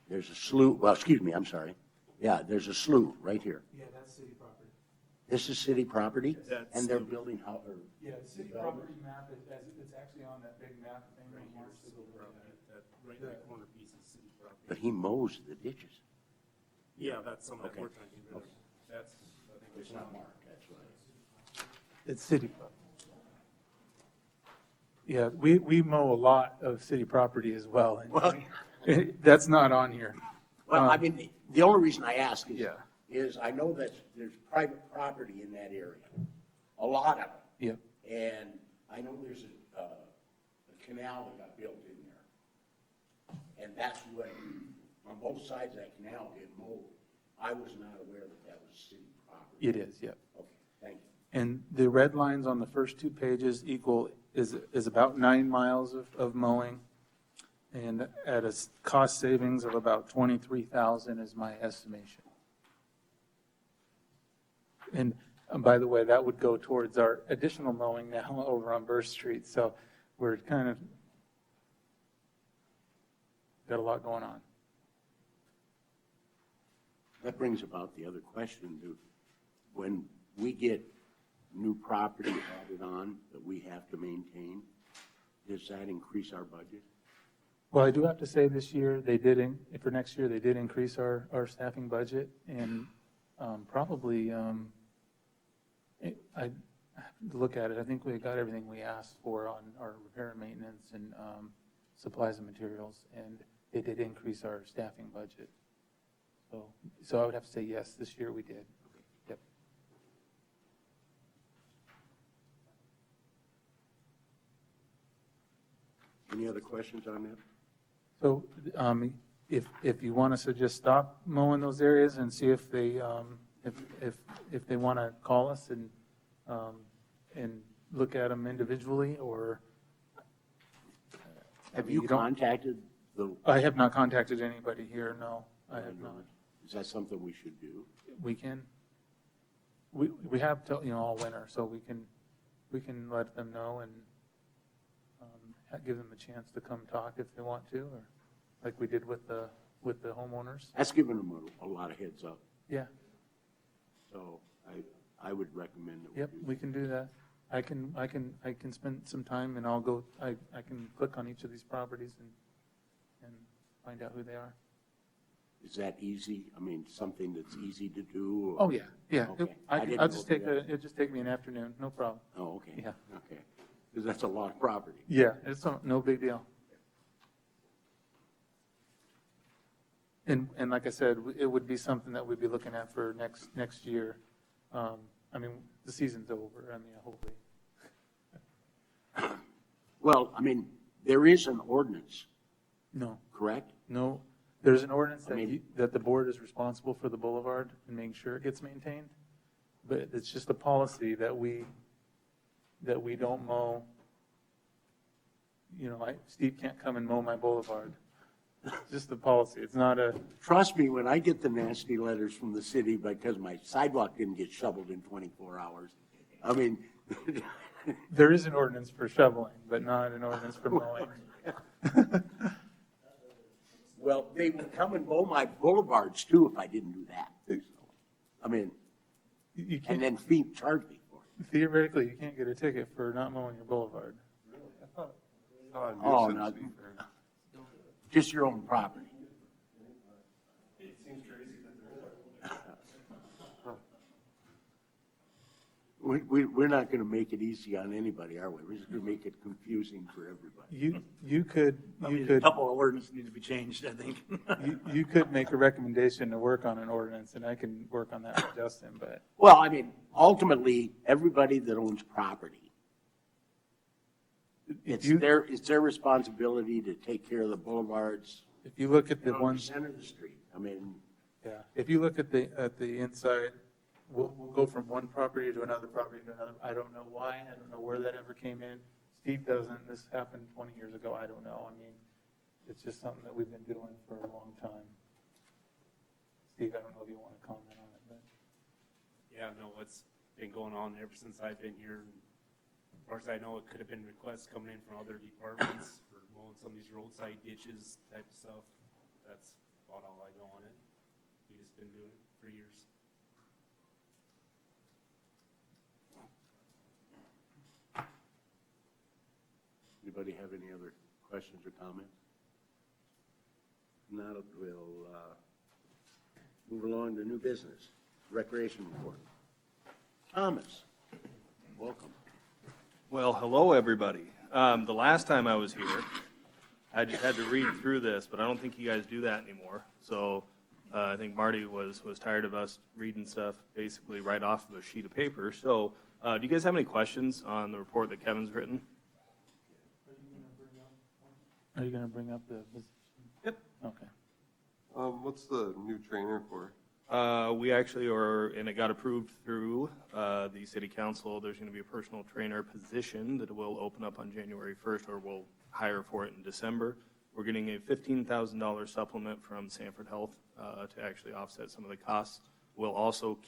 There's a slough, well, excuse me, I'm sorry. Yeah, there's a slough right here. yeah, that's city property. This is city property? That's- And they're building how, or Yeah, the city property map is, it's actually on that big map thing. Right here, so that right in that corner piece is city property. But he mows the ditches. Yeah, that's something that Okay. we're trying to get rid of. That's, I think, It's not marked, that's right. It's city property. Yeah, we mow a lot of city property as well. and Well- That's not on here. Well, I mean, the only reason I ask Yeah. is I know that there's private property in that area, a lot of it. Yep. And I know there's a canal that got built in there. And that's what, on both sides of that canal get mowed. I was not aware that that was city property. It is, yep. Okay, thank you. And the red lines on the first 2 pages is about 9 miles of mowing. And at a cost savings of about 23,000 is my estimation. And by the way, that would go towards our additional mowing now over on Burr Street. So we're kind of got a lot going on. That brings about the other question, when we get new property added on that we have to maintain, does that increase our budget? Well, I do have to say this year, for next year, they did increase our staffing budget and probably, I have to look at it, I think we got everything we asked for on our repair and maintenance and supplies and materials, and they did increase our staffing budget. So I would have to say yes, this year we did. Yep. Any other questions on that? So if you want us to just stop mowing those areas and see if they, if they want to call us and look at them individually, or? Have you don't- contacted the? I have not contacted anybody here, no, I have not. Is that something we should do? We can, we have till, all winter, so we can let them know and give them a chance to come talk if they want to, or like we did with the homeowners. That's given them a lot of heads up, Yeah, so I would recommend that we yep, do. we can do that. I can spend some time and I'll go, I can click on each of these properties and find out who they are. Is that easy? I mean, something that's easy to do? or- Oh, yeah, yeah. Okay. I'll didn't just know take if you had- it'll just take me an afternoon, no problem. Oh, okay. Yeah. Okay, because that's a lot of property. Yeah, it's no big deal. And like I said, it would be something that we'd be looking at for next year. I mean, the season's over, I mean, hopefully. Well, I mean, there is an ordinance, No, correct? no, there's an ordinance I mean- that the board is responsible for the boulevard and making sure it gets maintained. But it's just a policy that we don't mow. Steve can't come and mow my boulevard. It's just the policy. It's not a, Trust me, when I get the nasty letters from the city because my sidewalk didn't get shoveled in 24 hours, I mean, there is an ordinance for shoveling, but not an ordinance for mowing. well, they would come and mow my boulevards too if I didn't do that. I mean, You and can't, then charge me for it. theoretically, you can't get a ticket for not mowing your boulevard. Oh, no. Just your own property. It seems crazy that there is. We're not going to make it easy on anybody, are we? We're just going to make it confusing for everybody. You could, I you mean, a could, couple of ordinances need to be changed, I think. you could make a recommendation to work on an ordinance, and I can work on that with Justin, but Well, I mean, ultimately, everybody that owns property, it's you- their responsibility to take care of the boulevards, if you look at you the know, the ones, center of the street. I mean, yeah, if you look at the inside, we'll go from one property to another property to another. I don't know why, I don't know where that ever came in. Steve doesn't, this happened 20 years ago, I don't know. I mean, it's just something that we've been doing for a long time. Steve, I don't know if you want to comment on it, but. Yeah, no, it's been going on ever since I've been here. As far as I know, it could have been requests coming in from other departments for mowing some of these roadside ditches type of stuff. That's about all I know on it. We've just been doing it for years. anybody have any other questions or comments? not, we'll move along to new business, recreation report. Thomas, welcome. Well, hello, everybody. The last time I was here, I just had to read through this, but I don't think you guys do that anymore. So I think Marty was tired of us reading stuff basically right off of a sheet of paper. So do you guys have any questions on the report that Kevin's written? Are you going to bring up the position? Yep. Okay. What's the new trainer for? We actually are, and it got approved through the city council. There's going to be a personal trainer position that will open up on January 1st, or we'll hire for it in December. We're getting a $15,000 supplement from Sanford Health to actually offset some of the costs. We'll also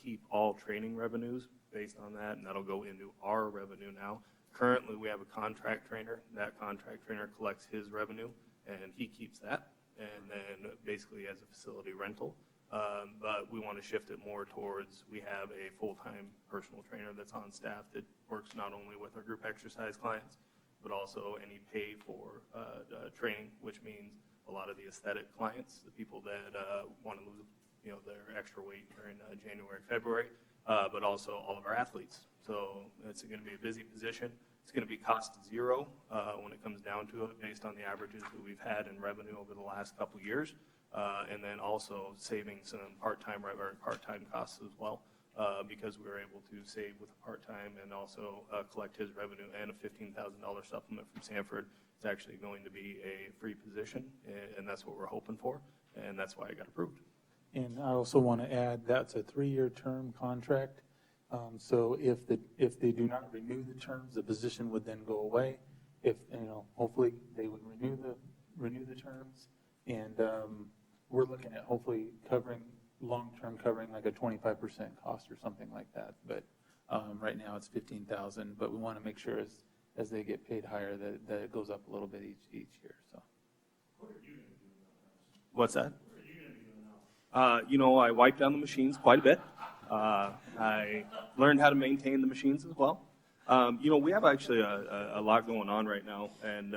keep all training revenues based on that, and that'll go into our revenue now. Currently, we have a contract trainer. That contract trainer collects his revenue, and he keeps that, and then basically as a facility rental. But we want to shift it more towards, we have a full-time personal trainer that's on staff that works not only with our group exercise clients, but also any pay for training, which means a lot of the aesthetic clients, the people that want to lose, their extra weight during January, February, but also all of our athletes. So it's going to be a busy position. It's going to be cost zero when it comes down to it, based on the averages that we've had in revenue over the last couple of years, and then also saving some part-time costs as well. Because we were able to save with a part-time and also collect his revenue and a $15,000 supplement from Sanford. It's actually going to be a free position, and that's what we're hoping for, and that's why it got approved. And I also want to add, that's a 3-year term contract. So if they do not renew the terms, the position would then go away. If, hopefully they would renew the terms. And we're looking at hopefully long-term covering like a 25% cost or something like that. But right now it's $15,000, but we want to make sure as they get paid higher that it goes up a little bit each year. So. What's that? I wiped down the machines quite a bit. I learned how to maintain the machines as well. We have actually a lot going on right now, and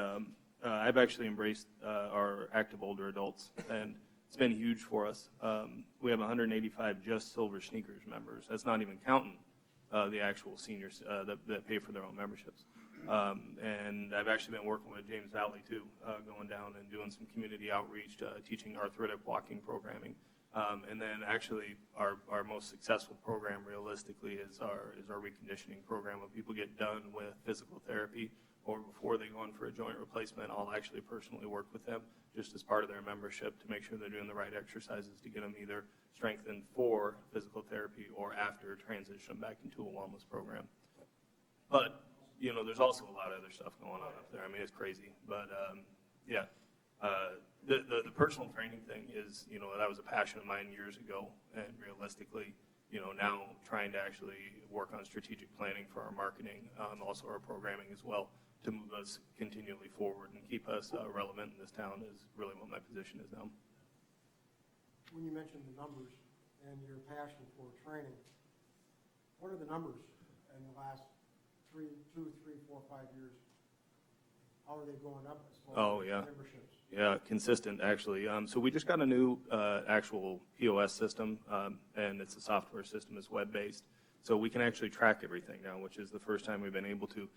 I've actually embraced our active older adults, and it's been huge for us. We have 185 just Silver Sneakers members. That's not even counting the actual seniors that pay for their own memberships. And I've actually been working with James Valley too, going down and doing some community outreach, teaching arthritic walking programming. And then actually our most successful program realistically is our reconditioning program. When people get done with physical therapy or before they go in for a joint replacement, I'll actually personally work with them just as part of their membership to make sure they're doing the right exercises to get them either strengthened for physical therapy or after transition them back into a wellness program. But, there's also a lot of other stuff going on up there. I mean, it's crazy. But, the personal training thing is, that was a passion of mine years ago. And realistically, now trying to actually work on strategic planning for our marketing, also our programming as well, to move us continually forward and keep us relevant in this town is really what my position is now. When you mentioned the numbers and your passion for training, what are the numbers in the last 2, 3, 4, 5 years? How are they going up as far as memberships? Yeah, consistent actually. So we just got a new actual POS system, and it's a software system. It's web-based. So we can actually track everything now, which is the first time we've been able to.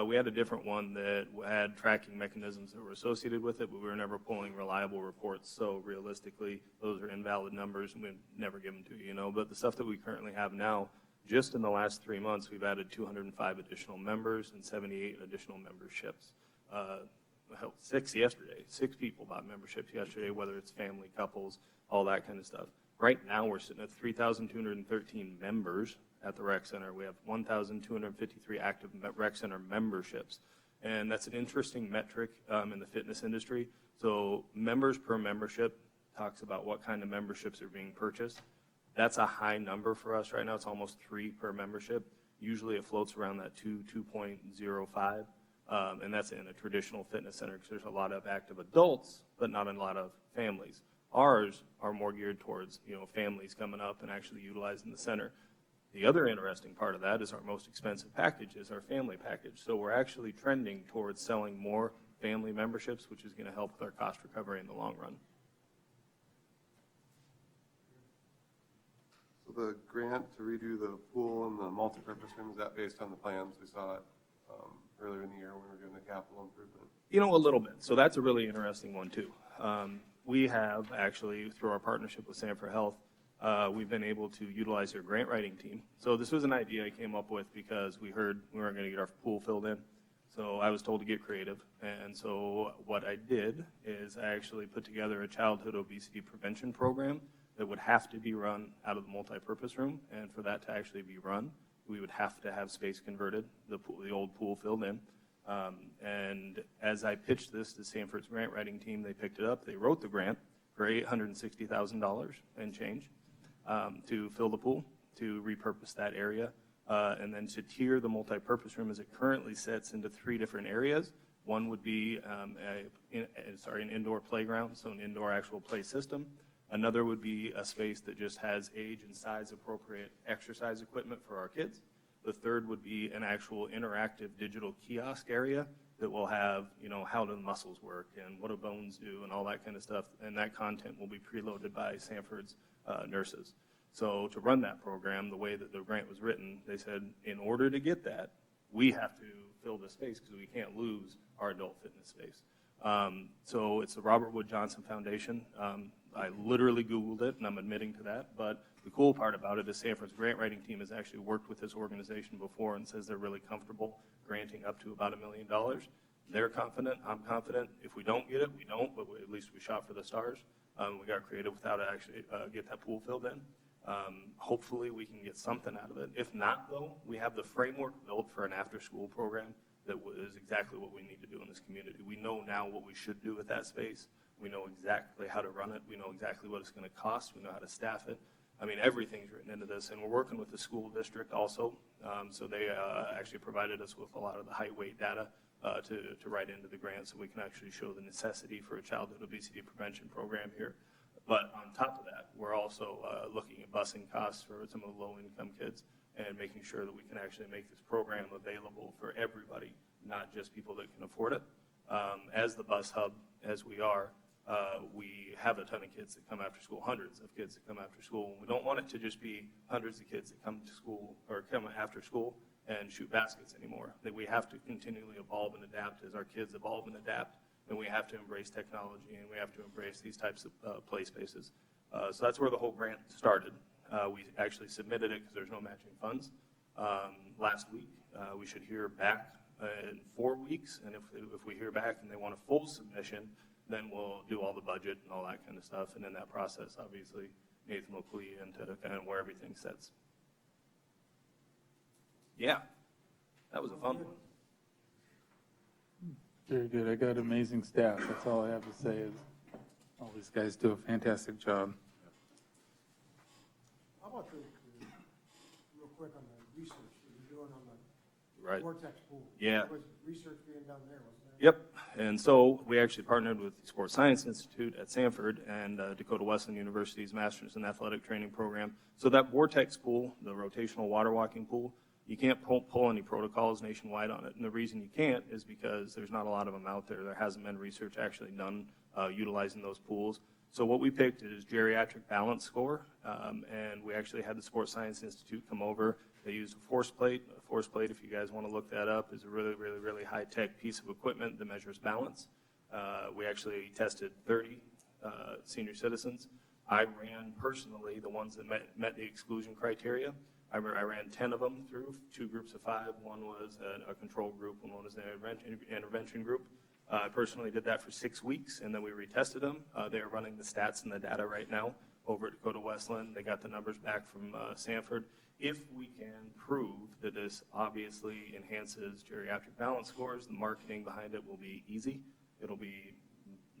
We had a different one that had tracking mechanisms that were associated with it, but we were never pulling reliable reports. So realistically, those are invalid numbers, and we'd never give them to you, But the stuff that we currently have now, just in the last 3 months, we've added 205 additional members and 78 additional memberships. 6 yesterday. 6 people bought memberships yesterday, whether it's family, couples, all that kind of stuff. Right now, we're sitting at 3,213 members at the rec center. We have 1,253 active rec center memberships. And that's an interesting metric in the fitness industry. So members per membership talks about what kind of memberships are being purchased. That's a high number for us right now. It's almost 3 per membership. Usually it floats around that 2.05. And that's in a traditional fitness center because there's a lot of active adults, but not a lot of families. Ours are more geared towards, families coming up and actually utilizing the center. The other interesting part of that is our most expensive package is our family package. So we're actually trending towards selling more family memberships, which is going to help with our cost recovery in the long run. So the grant to redo the pool and the multipurpose room, is that based on the plans we saw earlier in the year when we were doing the capital improvement? You know, a little bit. So that's a really interesting one, too. We have actually, through our partnership with Sanford Health, we've been able to utilize their grant writing team. So this was an idea I came up with because we heard we weren't going to get our pool filled in. So I was told to get creative. And so what I did is I actually put together a childhood obesity prevention program that would have to be run out of the multipurpose room. And for that to actually be run, we would have to have space converted, the old pool filled in. And as I pitched this to Sanford's grant writing team, they picked it up. They wrote the grant for $860,000 and change to fill the pool, to repurpose that area, and then to tier the multipurpose room as it currently sits into 3 different areas. One would be an indoor playground, so an indoor actual play system. Another would be a space that just has age and size appropriate exercise equipment for our kids. The third would be an actual interactive digital kiosk area that will have, you know, how do the muscles work and what do bones do and all that kind of stuff. And that content will be preloaded by Sanford's nurses. So to run that program, the way that the grant was written, they said, in order to get that, we have to fill the space because we can't lose our adult fitness space. So it's the Robert Wood Johnson Foundation. I literally Googled it, and I'm admitting to that. But the cool part about it is Sanford's grant writing team has actually worked with this organization before and says they're really comfortable granting up to about $1 million. They're confident. I'm confident. If we don't get it, we don't, but at least we shot for the stars. We got creative without actually get that pool filled in. Hopefully we can get something out of it. If not, though, we have the framework built for an after-school program that is exactly what we need to do in this community. We know now what we should do with that space. We know exactly how to run it. We know exactly what it's going to cost. We know how to staff it. I mean, everything's written into this, and we're working with the school district also. So they actually provided us with a lot of the height weight data to write into the grant so we can actually show the necessity for a childhood obesity prevention program here. But on top of that, we're also looking at busing costs for some of the low-income kids and making sure that we can actually make this program available for everybody, not just people that can afford it. As the bus hub, as we are, we have a ton of kids that come after school, hundreds of kids that come after school. We don't want it to just be hundreds of kids that come to school or come after school and shoot baskets anymore. That we have to continually evolve and adapt as our kids evolve and adapt, and we have to embrace technology and we have to embrace these types of play spaces. So that's where the whole grant started. We actually submitted it because there's no matching funds last week. We should hear back in 4 weeks, and if we hear back and they want a full submission, then we'll do all the budget and all that kind of stuff. And in that process, obviously, Nathan will clue you into kind of where everything sits. Yeah, that was a fun one. Very good. I got amazing staff. That's all I have to say is all these guys do a fantastic job. How about real quick on the research that you're doing on the Right. Vortex pool? Yeah. There was research being done there, wasn't there? Yep. And so we actually partnered with the Sports Science Institute at Sanford and Dakota Wesleyan University's Masters in Athletic Training program. So that Vortex pool, the rotational water walking pool, you can't pull any protocols nationwide on it. And the reason you can't is because there's not a lot of them out there. There hasn't been research actually done utilizing those pools. So what we picked is geriatric balance score, and we actually had the Sports Science Institute come over. They used a force plate. A force plate, if you guys want to look that up, is a really, really, really high-tech piece of equipment that measures balance. We actually tested 30 senior citizens. I ran personally the ones that met the exclusion criteria. I ran 10 of them through 2 groups of 5. One was a control group, and one was an intervention group. I personally did that for 6 weeks, and then we retested them. They are running the stats and the data right now over at Dakota Wesleyan. They got the numbers back from Sanford. If we can prove that this obviously enhances geriatric balance scores, the marketing behind it will be easy. It'll be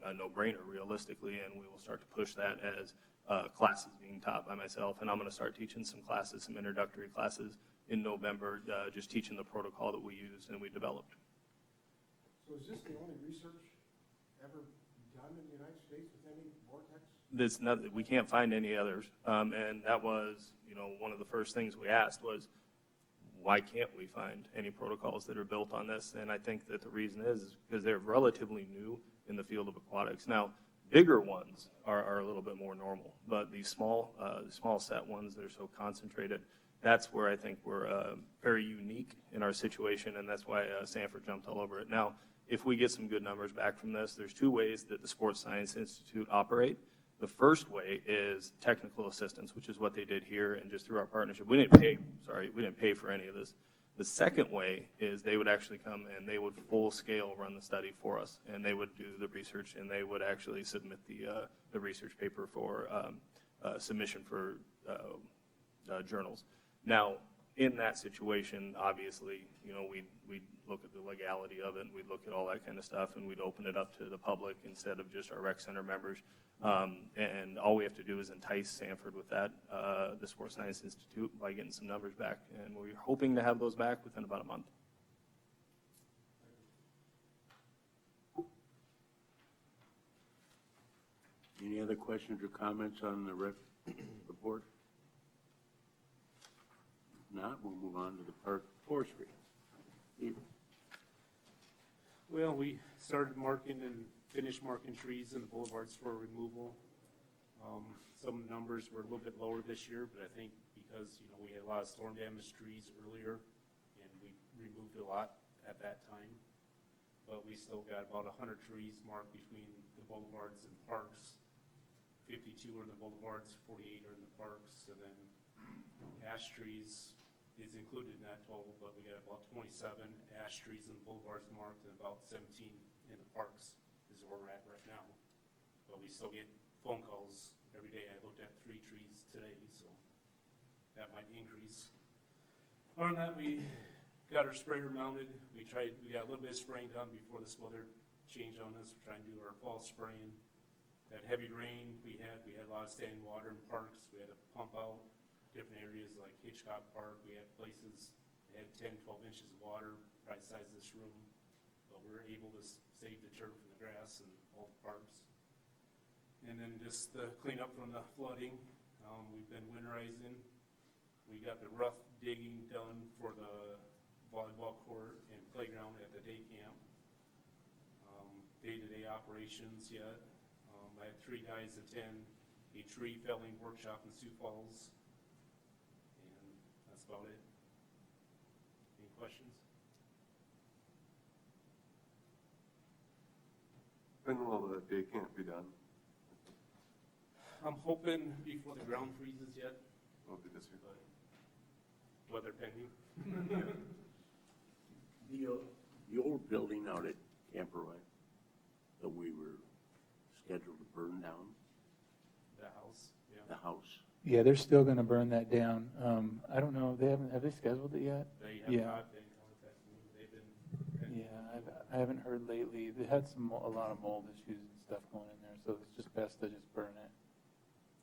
a no-brainer realistically, and we will start to push that as classes being taught by myself. And I'm going to start teaching some classes, some introductory classes in November, just teaching the protocol that we used and we developed. So is this the only research ever done in the United States with any Vortex? We can't find any others. And that was, one of the first things we asked was, why can't we find any protocols that are built on this? And I think that the reason is because they're relatively new in the field of aquatics. Now, bigger ones are a little bit more normal, but these small set ones that are so concentrated, that's where I think we're very unique in our situation, and that's why Sanford jumped all over it. Now, if we get some good numbers back from this, there's two ways that the Sports Science Institute operate. The first way is technical assistance, which is what they did here, and just through our partnership. We didn't pay for any of this. The second way is they would actually come and they would full scale run the study for us, and they would do the research, and they would actually submit the research paper for submission for journals. Now, in that situation, obviously, we'd look at the legality of it, and we'd look at all that kind of stuff, and we'd open it up to the public instead of just our rec center members. And all we have to do is entice Sanford with that, the Sports Science Institute, by getting some numbers back. And we're hoping to have those back within about a month. Any other questions or comments on the report? If not, we'll move on to the park forestry. Steve? Well, we started marking and finished marking trees in the boulevards for removal. Some numbers were a little bit lower this year, but I think because, we had a lot of storm damaged trees earlier, and we removed a lot at that time. But we still got about 100 trees marked between the boulevards and parks. 52 are in the boulevards, 48 are in the parks, and then ash trees is included in that total, but we got about 27 ash trees in the boulevards marked and about 17 in the parks is where we're at right now. But we still get phone calls every day. I looked at 3 trees today, so that might increase. Other than that, we got our sprayer mounted. We got a little bit of spraying done before this weather changed on us. We're trying to do our fall spraying. That heavy rain we had a lot of standing water in parks. We had to pump out different areas like Hitchcock Park. We had places that had 10, 12 inches of water, right size of this room. But we were able to save the turf and the grass and all the parks. And then just the cleanup from the flooding. We've been winterizing. We got the rough digging done for the volleyball court and playground at the day camp. Day-to-day operations yet. I had 3 guys attend a tree felling workshop in Sioux Falls. And that's about it. Any questions? When will the day camp be done? I'm hoping before the ground freezes yet, Will it be this year? but weather pending. The old building out at Camperway that we were scheduled to burn down, The house, yeah. the house. Yeah, they're still going to burn that down. I don't know, have they scheduled it yet? They have Yeah. not been contacting me. They've been. Yeah, I haven't heard lately. They had a lot of mold issues and stuff going in there, so it's just best to just burn it.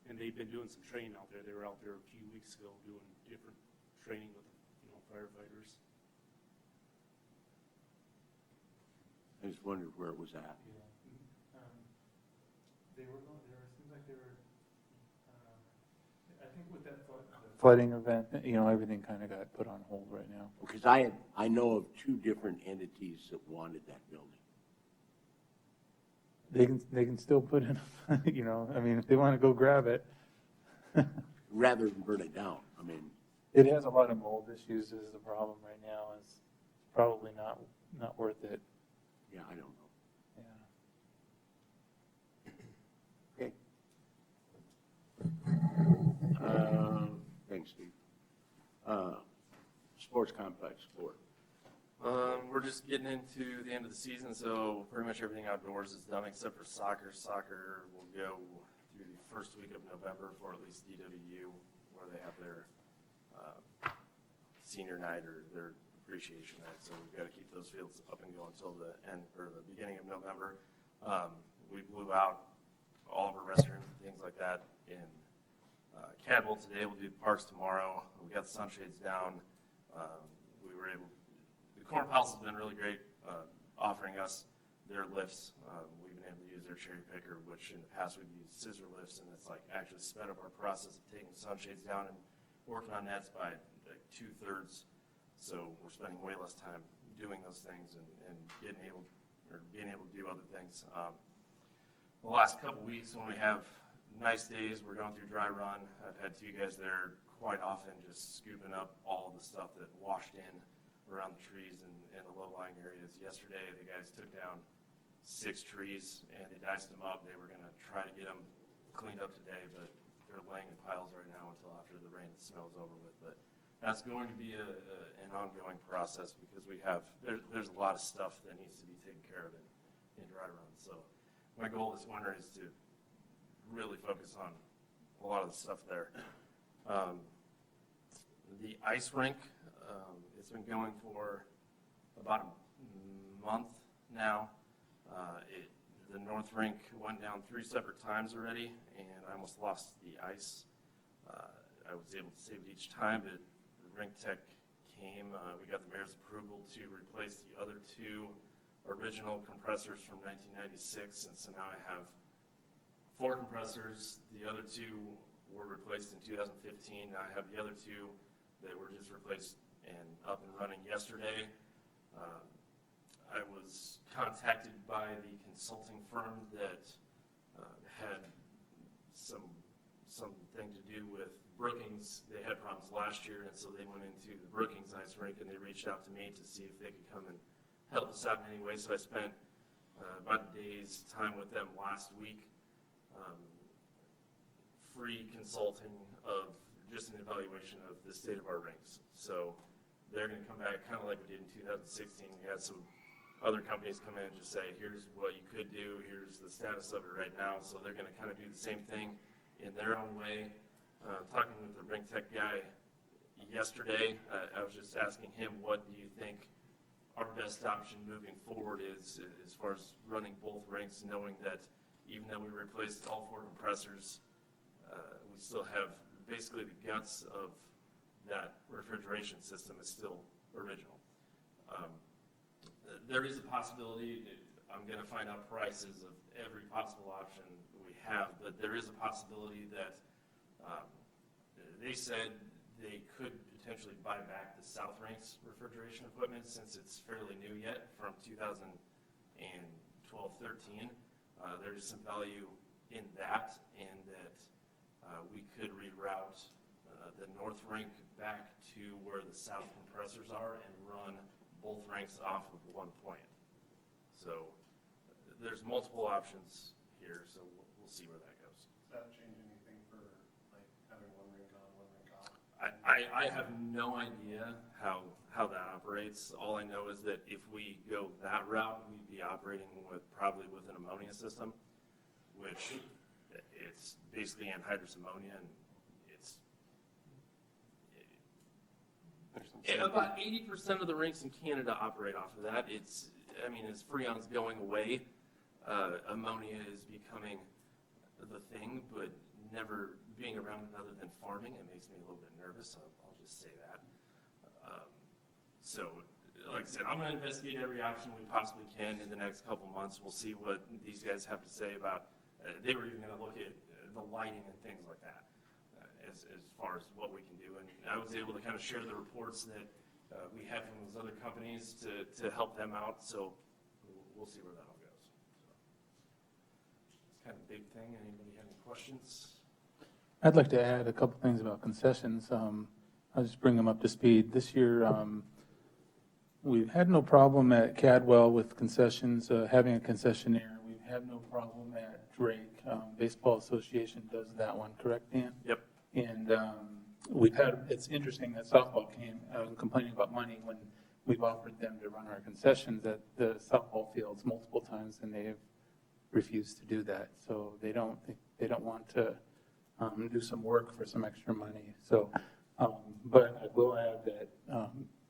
And they've been doing some training out there. They were out there a few weeks ago doing different training with, firefighters. I just wondered where it was at. It seems like they were, I think with that flooding event, everything kind of got put on hold right now. Because I know of 2 different entities that wanted that building. They can still put in, if they want to go grab it. Rather than burn it down, It has a lot of mold issues is the problem right now. It's probably not worth it. yeah, I don't know. Yeah. Okay. Thanks, Steve. Sports complex board. We're just getting into the end of the season, so pretty much everything outdoors is done except for soccer. Soccer will go through the first week of November for at least DWU, where they have their senior night or their appreciation night. So we've got to keep those fields up and going until the end or the beginning of November. We blew out all of our restrooms and things like that in Cadwell today. We'll do parks tomorrow. We got the sunshades down. We were able. The Corn Palace has been really great, offering us their lifts. We've been able to use their cherry picker, which in the past we've used scissor lifts, and it's actually sped up our process of taking sunshades down and working on nets by 2/3. So we're spending way less time doing those things and being able to do other things. the last couple weeks when we have nice days, we're going through dry run. I've had two guys there quite often just scooping up all the stuff that washed in around the trees and the low-lying areas. Yesterday, the guys took down 6 trees and they diced them up. They were going to try to get them cleaned up today, but they're laying in piles right now until after the rain and snow is over with. But that's going to be an ongoing process because there's a lot of stuff that needs to be taken care of in dry run. So my goal this winter is to really focus on a lot of the stuff there. The ice rink, it's been going for about a month now. The north rink went down 3 separate times already, and I almost lost the ice. I was able to save it each time, but the rink tech came. We got the mayor's approval to replace the other 2 original compressors from 1996, and so now I have 4 compressors. The other 2 were replaced in 2015. Now I have the other 2 that were just replaced and up and running yesterday. I was contacted by the consulting firm that had something to do with Brookings. They had problems last year, and so they went into the Brookings ice rink and they reached out to me to see if they could come and help us out in any way. So I spent about a day's time with them last week. Free consulting of just an evaluation of the state of our rinks. So they're going to come back kind of like we did in 2016. We had some other companies come in and just say, here's what you could do, here's the status of it right now. So they're going to kind of do the same thing in their own way. Talking with the rink tech guy yesterday, I was just asking him, what do you think our best option moving forward is as far as running both rinks, knowing that even though we replaced all 4 compressors, we still have basically the guts of that refrigeration system is still original. There is a possibility, I'm going to find out prices of every possible option we have, but there is a possibility that they said they could potentially buy back the South Rinks refrigeration equipment since it's fairly new yet from 2012-13. There is some value in that, and that we could reroute the North Rink back to where the South compressors are and run both rinks off of one plant. So there's multiple options here, so we'll see where that goes. Does that change anything for like having one rink on, one rink off? I have no idea how that operates. All I know is that if we go that route, we'd be operating probably with an ammonia system, which it's basically anhydrous ammonia, and about 80% of the rinks in Canada operate off of that. As Freon's going away, ammonia is becoming the thing, but never being around it other than farming, it makes me a little bit nervous, so I'll just say that. So, like I said, I'm going to investigate every option we possibly can in the next couple months. We'll see what these guys have to say about, they were even going to look at the lighting and things like that. As far as what we can do. And I was able to kind of share the reports that we had from those other companies to help them out. So we'll see where that all goes. So it's kind of a big thing. Anybody have any questions? I'd like to add a couple things about concessions. I'll just bring them up to speed. This year, we've had no problem at Cadwell with concessions, having a concessionaire. We've had no problem at Drake. Baseball Association does that one, correct, Dan? Yep. And it's interesting that softball came complaining about money when we've offered them to run our concessions at the softball fields multiple times, and they have refused to do that. So they don't want to do some work for some extra money. So, but I will add that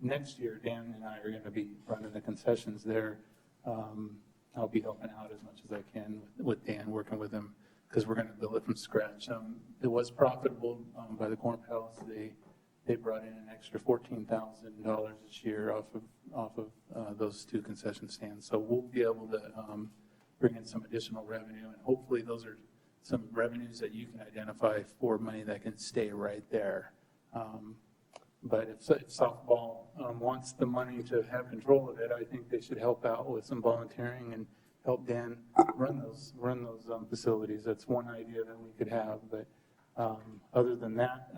next year, Dan and I are going to be running the concessions there. I'll be helping out as much as I can with Dan, working with him, because we're going to build it from scratch. It was profitable by the Corn Palace. They brought in an extra $14,000 this year off of those 2 concession stands. So we'll be able to bring in some additional revenue, and hopefully those are some revenues that you can identify for money that can stay right there. But if softball wants the money to have control of it, I think they should help out with some volunteering and help Dan run those facilities. That's one idea that we could have, but other than that,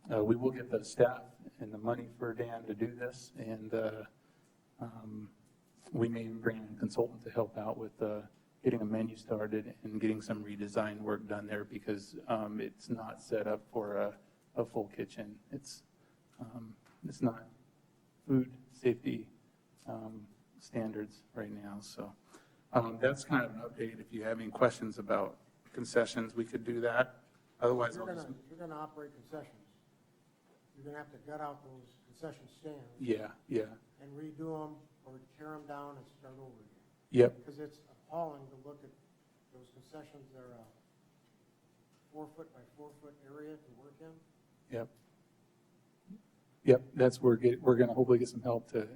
we will get the staff and the money for Dan to do this, and we may even bring in a consultant to help out with getting a menu started and getting some redesign work done there, because it's not set up for a full kitchen. It's not food safety standards right now. So that's kind of an update. If you have any questions about concessions, we could do that. Otherwise, I'll just, You're gonna operate concessions. You're gonna have to gut out those concession stands. yeah. And redo them or tear them down and start over again. Yep. Because it's appalling to look at those concessions. They're a 4-foot by 4-foot area to work in. Yep, that's where we're going to hopefully get some help to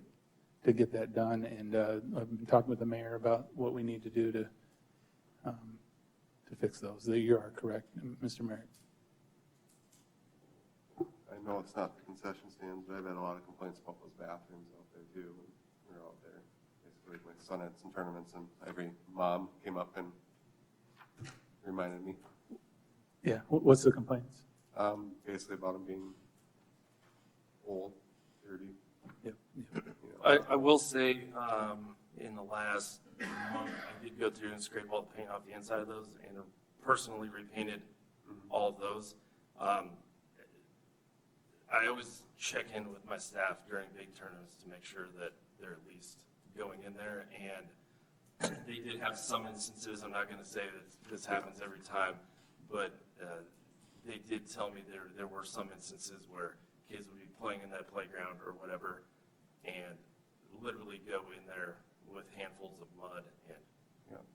get that done. And I've been talking with the mayor about what we need to do to fix those. You are correct, Mr. Merrick. I know it's not the concession stands, but I've had a lot of complaints about those bathrooms out there too. When we were out there, basically my son had some tournaments and every mom came up and reminded me, Yeah, what's the complaints? basically about them being old, dirty. Yep. You know. I will say, in the last month, I did go through and scrape all the paint off the inside of those and personally repainted all of those. I always check in with my staff during big tournaments to make sure that they're at least going in there. And they did have some instances, I'm not going to say that this happens every time, but they did tell me there were some instances where kids would be playing in that playground or whatever and literally go in there with handfuls of mud and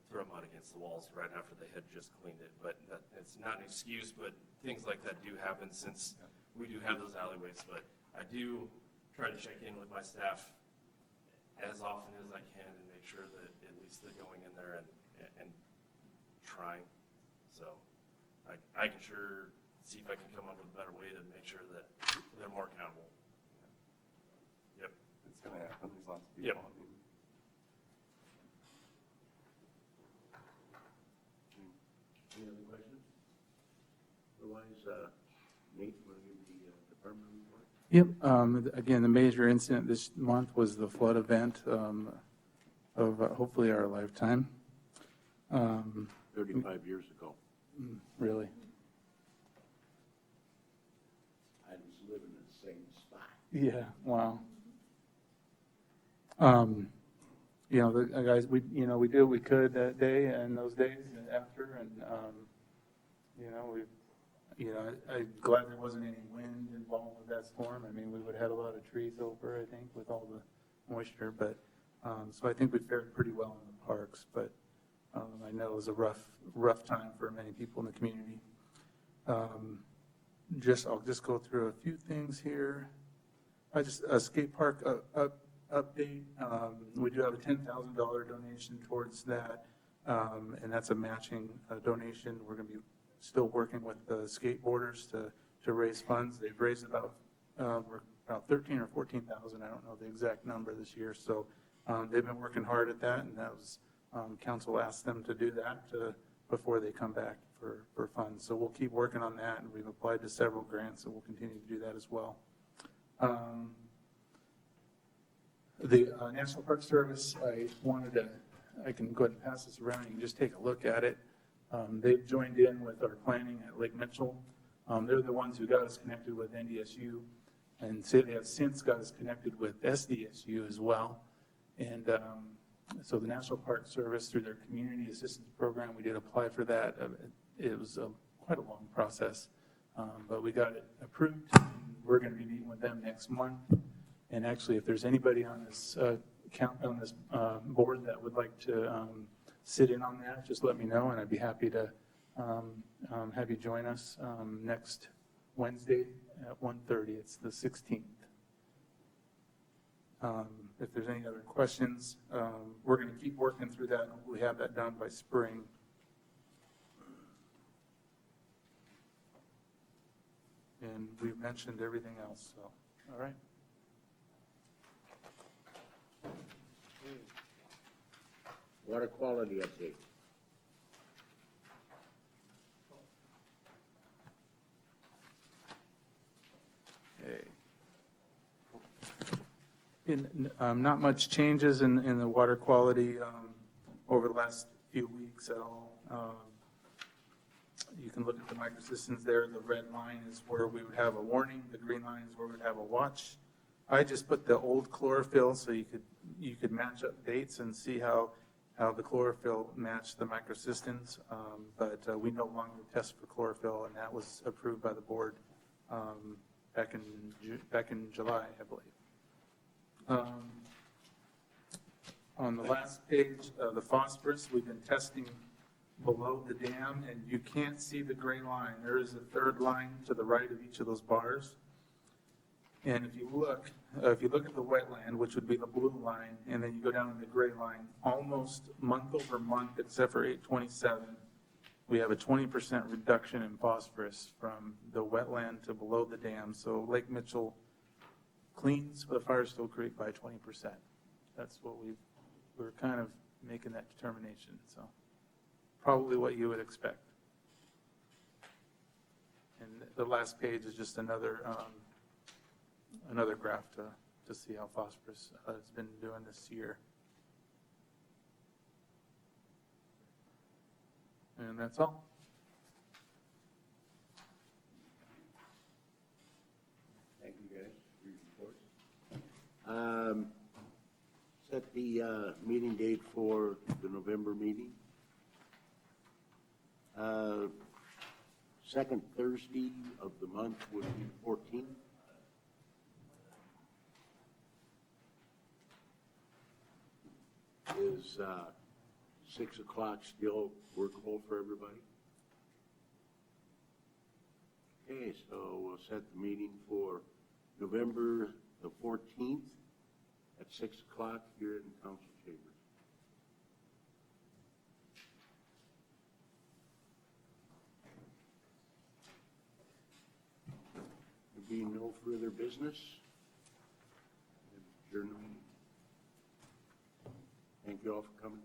throw mud against the walls right after they had just cleaned it. But it's not an excuse, but things like that do happen since we do have those alleyways. But I do try to check in with my staff as often as I can and make sure that at least they're going in there and trying. So I can sure see if I can come up with a better way to make sure that they're more accountable. Yep. It's going to happen. There's lots of people. Yep. I mean, Any other questions? Otherwise, Nate, will you give the department report? Yep. Again, the major incident this month was the flood event of hopefully our lifetime. 35 years ago. Really. I was living in the same spot. Yeah, wow. The guys, we did what we could that day and those days and after, and, I'm glad there wasn't any wind involved with that storm. I mean, we would have had a lot of trees over, I think, with all the moisture, but, so I think we fared pretty well in the parks, but, I know it was a rough time for many people in the community. I'll just go through a few things here. A skate park update. We do have a $10,000 donation towards that, and that's a matching donation. We're going to be still working with the skateboarders to raise funds. They've raised about 13 or 14,000. I don't know the exact number this year. So they've been working hard at that, and that was council asked them to do that before they come back for funds. So we'll keep working on that, and we've applied to several grants, and we'll continue to do that as well. The National Park Service, I can go ahead and pass this around. You can just take a look at it. They've joined in with our planning at Lake Mitchell. They're the ones who got us connected with NDSU, and they have since got us connected with SDSU as well. And so the National Park Service, through their community assistance program, we did apply for that. It was quite a long process, but we got it approved. We're going to be meeting with them next month. And actually, if there's anybody on this board that would like to sit in on that, just let me know, and I'd be happy to have you join us next Wednesday at 1:30. It's the 16th. If there's any other questions, we're going to keep working through that, and hopefully have that done by spring. And we've mentioned everything else, so, all right. Water quality update. Not much changes in the water quality over the last few weeks at all. You can look at the microsystems there. The red line is where we would have a warning. The green line is where we'd have a watch. I just put the old chlorophyll so you could match up dates and see how the chlorophyll matched the microsystems. But we no longer test for chlorophyll, and that was approved by the board back in July, I believe. On the last page, the phosphorus, we've been testing below the dam, and you can't see the gray line. There is a third line to the right of each of those bars. And if you look at the wetland, which would be the blue line, and then you go down to the gray line, almost month over month, except for 8/27, we have a 20% reduction in phosphorus from the wetland to below the dam. So Lake Mitchell cleans the Firestone Creek by 20%. That's what we're kind of making that determination, so probably what you would expect. And the last page is just another graph to see how phosphorus has been doing this year. And that's all. Thank you, guys, for your reports. Set the meeting date for the November meeting. Second Thursday of the month would be 14th. Is 6 o'clock still workable for everybody? Okay, so we'll set the meeting for November the 14th at 6 o'clock here in council chambers. There being no further business, adjourn the meeting. Thank you all for coming.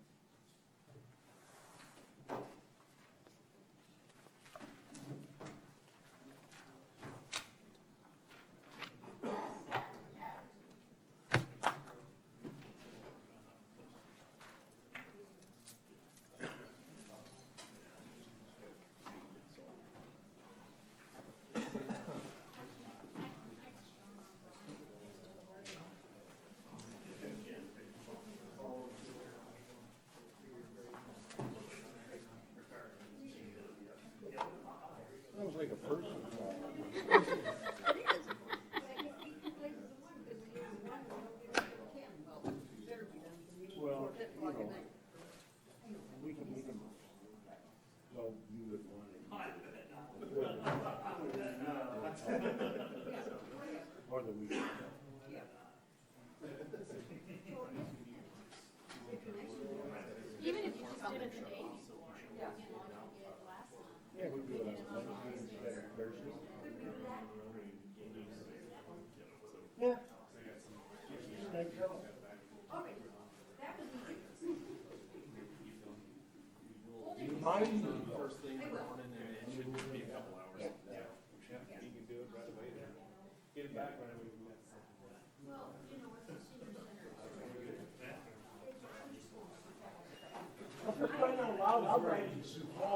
Sounds like a person. Well, we can make them, well, you would want it. More than we can. Even if you just did it today. Yeah, we do it on Wednesday instead of Thursday. Yeah. Thank you. Mine, First thing in the morning, and it should just be a couple hours. Yeah. You can do it right away there. Get it back right away. For crying out loud, I'll write you some